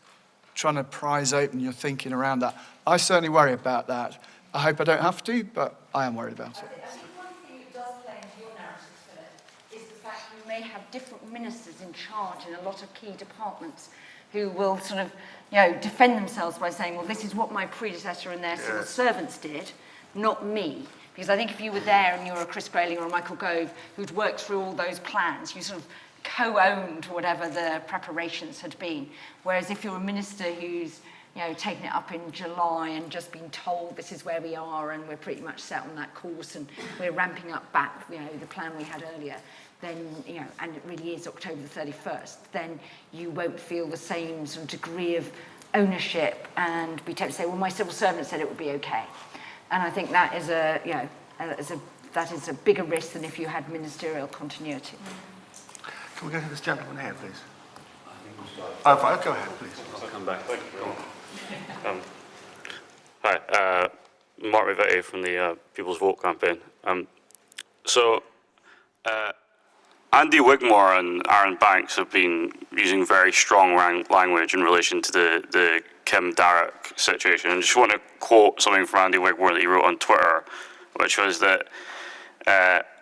trying to prise open your thinking around that. I certainly worry about that. I hope I don't have to, but I am worried about it. I think one thing that does play into your narrative, Philip, is the fact you may have different ministers in charge in a lot of key departments who will sort of, you know, defend themselves by saying, well, this is what my predecessor and their civil servants did, not me. Because I think if you were there and you were a Chris Grayling or a Michael Gove who'd worked through all those plans, you sort of co-owned whatever the preparations had been. Whereas if you're a minister who's, you know, taken it up in July and just been told this is where we are and we're pretty much set on that course and we're ramping up back, you know, the plan we had earlier, then, you know, and it really is October the 31st, then you won't feel the same sort of degree of ownership and be tempted to say, well, my civil servant said it would be okay. And I think that is a, you know, that is a bigger risk than if you had ministerial continuity. Can we go to this gentleman here, please? Oh, fine. Go ahead, please. I'll come back. Thank you. Hi, Mark Rivetti from the People's Vote campaign. Andy Wigmore and Aaron Banks have been using very strong language in relation to the Kim Darroch situation. And I just want to quote something from Andy Wigmore that he wrote on Twitter, which was that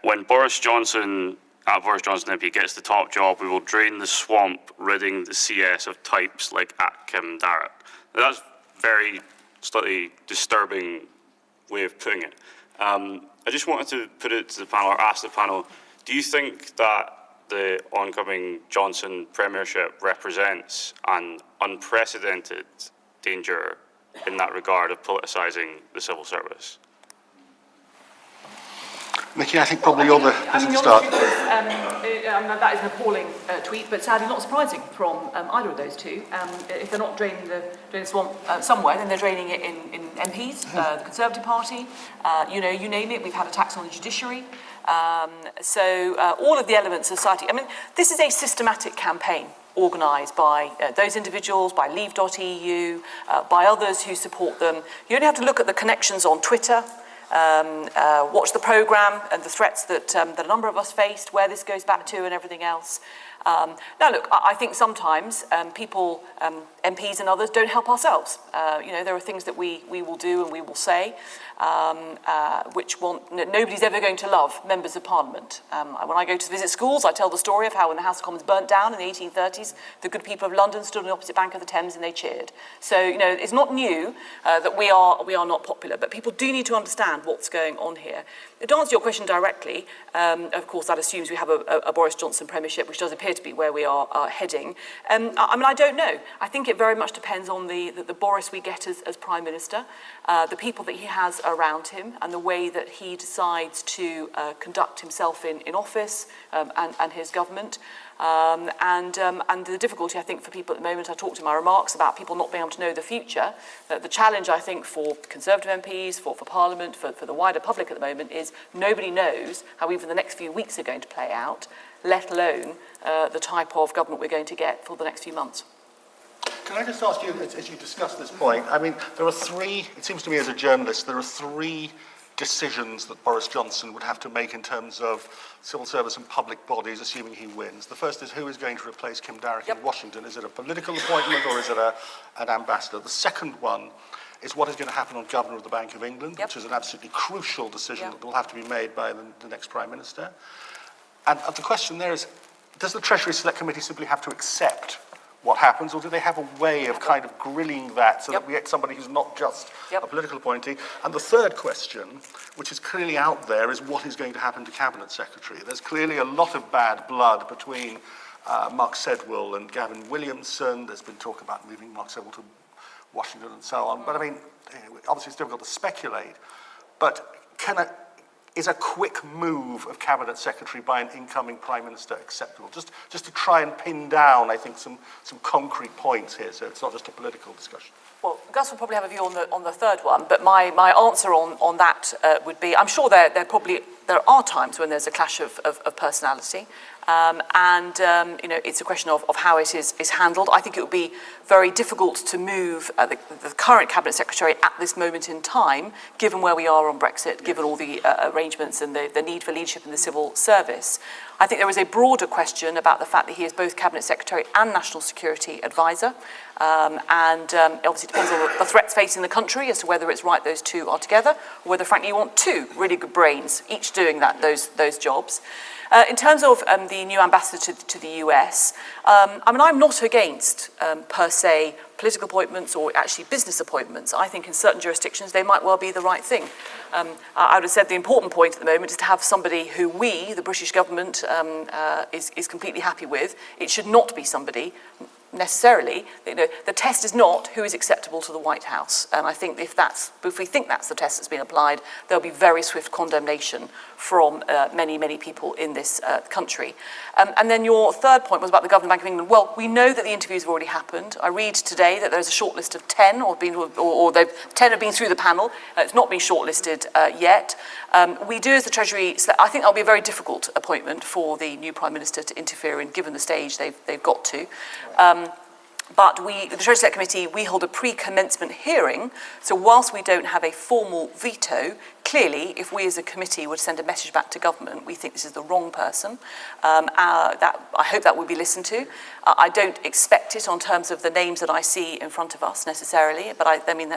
when Boris Johnson MP gets the top job, we will drain the swamp, ridding the CS of types like Kim Darroch. Now, that's very slightly disturbing way of putting it. I just wanted to put it to the panel, or ask the panel, do you think that the oncoming Johnson premiership represents an unprecedented danger in that regard of politicising the civil service? Nicky, I think probably you're the person to start. That is an appalling tweet, but sadly not surprising from either of those two. If they're not draining the swamp somewhere, then they're draining it in MPs, the Conservative Party, you name it. We've had attacks on the judiciary. So all of the elements of society. I mean, this is a systematic campaign organised by those individuals, by Leave.eu, by others who support them. You only have to look at the connections on Twitter, watch the programme and the threats that a number of us faced, where this goes back to and everything else. Now, look, I think sometimes people, MPs and others, don't help ourselves. There are things that we will do and we will say, nobody's ever going to love members of Parliament. When I go to visit schools, I tell the story of how when the House of Commons burnt down in the 1830s, the good people of London stood on the opposite bank of the Thames and they cheered. So, it's not new that we are not popular, but people do need to understand what's going on here. To answer your question directly, of course, that assumes we have a Boris Johnson premiership, which does appear to be where we are heading. I don't know. I think it very much depends on the Boris we get as Prime Minister, the people that he has around him, and the way that he decides to conduct himself in office and his government. And the difficulty, I think, for people at the moment, I talked in my remarks about people not being able to know the future. The challenge, I think, for Conservative MPs, for Parliament, for the wider public at the moment is nobody knows how even the next few weeks are going to play out, let alone the type of government we're going to get for the next few months. Can I just ask you, as you discuss this point, there are three, it seems to me as a journalist, there are three decisions that Boris Johnson would have to make in terms of civil service and public bodies, assuming he wins. The first is who is going to replace Kim Darroch in Washington. Is it a political appointment or is it an ambassador? The second one is what is going to happen on Governor of the Bank of England, which is an absolutely crucial decision that will have to be made by the next Prime Minister. And the question there is, does the Treasury Select Committee simply have to accept what happens, or do they have a way of kind of grilling that so that we get somebody who's not just a political appointee? And the third question, which is clearly out there, is what is going to happen to Cabinet Secretary? There's clearly a lot of bad blood between Mark Sedwill and Gavin Williamson. There's been talk about moving Mark Sedwill to Washington and so on. But obviously it's difficult to speculate. But is a quick move of Cabinet Secretary by an incoming Prime Minister acceptable? Just to try and pin down, I think, some concrete points here, so it's not just a political discussion. Well, Gus will probably have a view on the third one, but my answer on that would be, I'm sure there are times when there's a clash of personality, it's a question of how it is handled. I think it would be very difficult to move the current Cabinet Secretary at this moment in time, given where we are on Brexit, given all the arrangements and the need for leadership in the civil service. I think there is a broader question about the fact that he is both Cabinet Secretary and National Security Advisor. Obviously it depends on the threats facing the country as to whether it's right those two are together, or whether, frankly, you want two really good brains, each doing those jobs. In terms of the new ambassador to the US, I'm not against, per se, political appointments or actually business appointments. I think in certain jurisdictions they might well be the right thing. I would have said the important point at the moment is to have somebody who we, the British government, is completely happy with. It should not be somebody necessarily. The test is not who is acceptable to the White House, and I think if we think that's the test that's been applied, there'll be very swift condemnation from many people in this country. And then your third point was about the Governor of the Bank of England. Well, we know that the interviews have already happened. I read today that there's a short list of 10, or 10 have been through the panel. It's not been shortlisted yet. We do, as the Treasury, I think that'll be a very difficult appointment for the new Prime Minister to interfere in, given the stage they've got to. But the Treasury Select Committee, we hold a pre-commencement hearing, so whilst we don't have a formal veto, clearly, if we as a committee would send a message back to government, we think this is the wrong person, I hope that will be listened to. I don't expect it on terms of the names that I see in front of us necessarily, but I mean,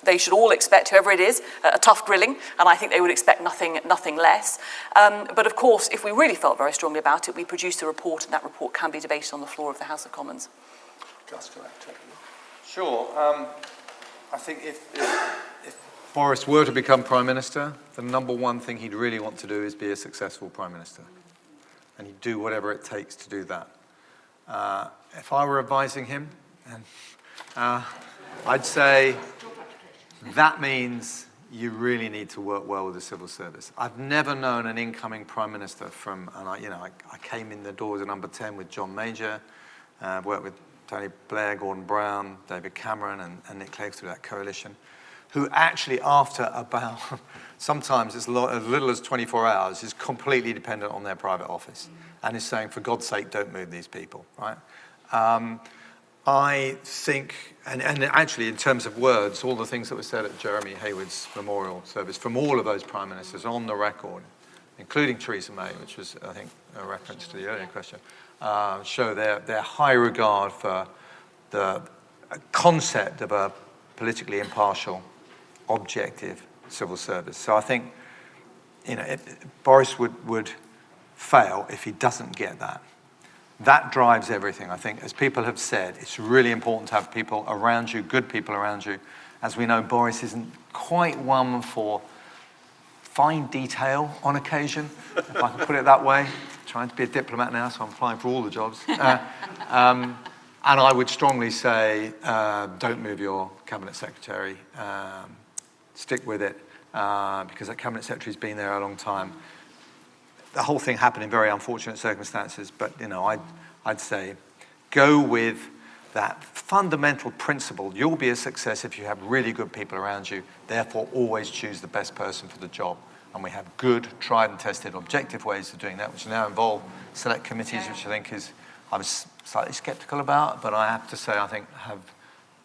they should all expect, whoever it is, a tough grilling, and I think they would expect nothing less. But of course, if we really felt very strongly about it, we produced a report, and that report can be debated on the floor of the House of Commons. Sure. I think if Boris were to become Prime Minister, the number one thing he'd really want to do is be a successful Prime Minister. And he'd do whatever it takes to do that. If I were advising him, I'd say that means you really need to work well with the civil service. I've never known an incoming Prime Minister I came in the doors at number 10 with John Major, worked with Tony Blair, Gordon Brown, David Cameron, and Nick Clegg through that coalition, who actually, after about, sometimes as little as 24 hours, is completely dependent on their private office and is saying, for God's sake, don't move these people, right? I think, and actually in terms of words, all the things that were said at Jeremy Hayward's memorial service from all of those prime ministers on the record, including Theresa May, which was, I think, a reference to the earlier question, show their high regard for the concept of a politically impartial, objective civil service. So I think, Boris would fail if he doesn't get that. That drives everything. I think, as people have said, it's really important to have people around you, good people around you. As we know, Boris isn't quite one for fine detail on occasion, if I can put it that way. I'm trying to be a diplomat now, so I'm applying for all the jobs. And I would strongly say, don't move your cabinet secretary. Stick with it, because that cabinet secretary's been there a long time. The whole thing happened in very unfortunate circumstances, but I'd say go with that fundamental principle. You'll be a success if you have really good people around you. Therefore, always choose the best person for the job. And we have good, tried and tested, objective ways of doing that, which now involve select committees, which I think I was slightly sceptical about, but I have to say I think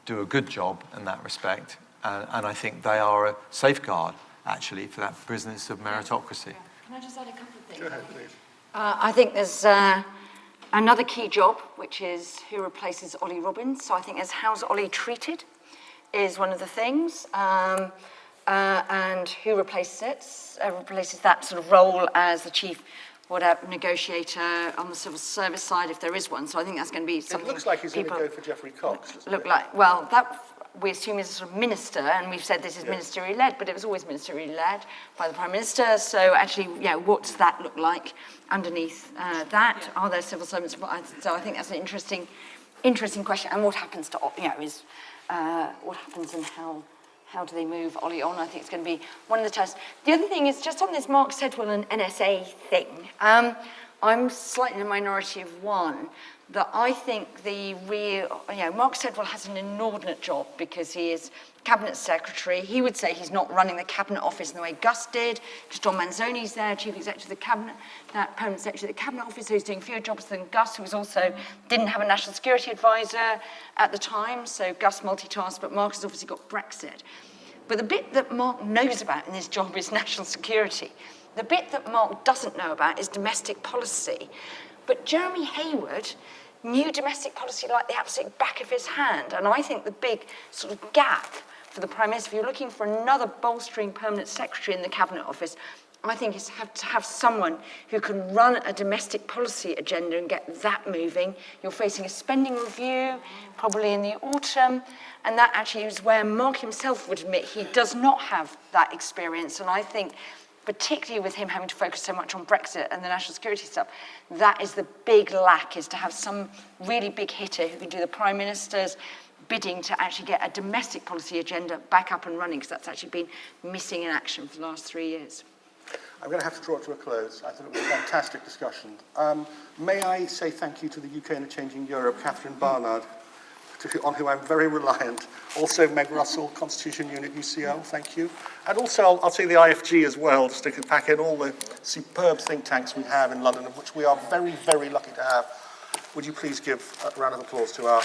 do a good job in that respect. And I think they are a safeguard, actually, for that business of meritocracy. Can I just add a couple of things? Go ahead, please. I think there's another key job, which is who replaces Ollie Robbins. So I think there's how's Ollie treated is one of the things, and who replaces that sort of role as the chief negotiator on the civil service side, if there is one. So I think that's going to be something. It looks like he's going to go for Geoffrey Cox, doesn't it? That we assume is a sort of minister, and we've said this is ministerially led, but it was always ministerially led by the Prime Minister. So actually, what does that look like underneath that? Yeah. Are there civil servants? So I think that's an interesting question. And what happens to, what happens and how do they move Ollie on? I think it's going to be one of the tests. The other thing is just on this Mark Sedwill and NSA thing. I'm slightly in a minority of one. That I think Mark Sedwill has an inordinate job because he is Cabinet Secretary. He would say he's not running the Cabinet Office in the way Gus did, because John Manzoni's there, Chief Executive of the Cabinet, that Permanent Secretary of the Cabinet Office, who's doing fewer jobs than Gus, who was also didn't have a National Security Advisor at the time, so Gus multitasked, but Mark has obviously got Brexit. But the bit that Mark knows about in his job is national security. The bit that Mark doesn't know about is domestic policy. But Jeremy Hayward knew domestic policy like the absolute back of his hand. And I think the big sort of gap for the Prime Minister, if you're looking for another bolstering permanent secretary in the Cabinet Office, I think is to have someone who can run a domestic policy agenda and get that moving. You're facing a spending review, probably in the autumn, and that actually is where Mark himself would admit he does not have that experience. And I think particularly with him having to focus so much on Brexit and the national security stuff, that is the big lack, is to have some really big hitter who can do the Prime Minister's bidding to actually get a domestic policy agenda back up and running, because that's actually been missing in action for the last 3 years. I'm going to have to draw it to a close. I thought it was a fantastic discussion. May I say thank you to the UK and a Changing Europe, Catherine Barnard, on who I'm very reliant. Also Meg Russell, Constitution Unit UCL, thank you. And also I'll say the IFG as well, just to pack in all the superb think tanks we have in London, of which we are very, very lucky to have. Would you please give a round of applause to our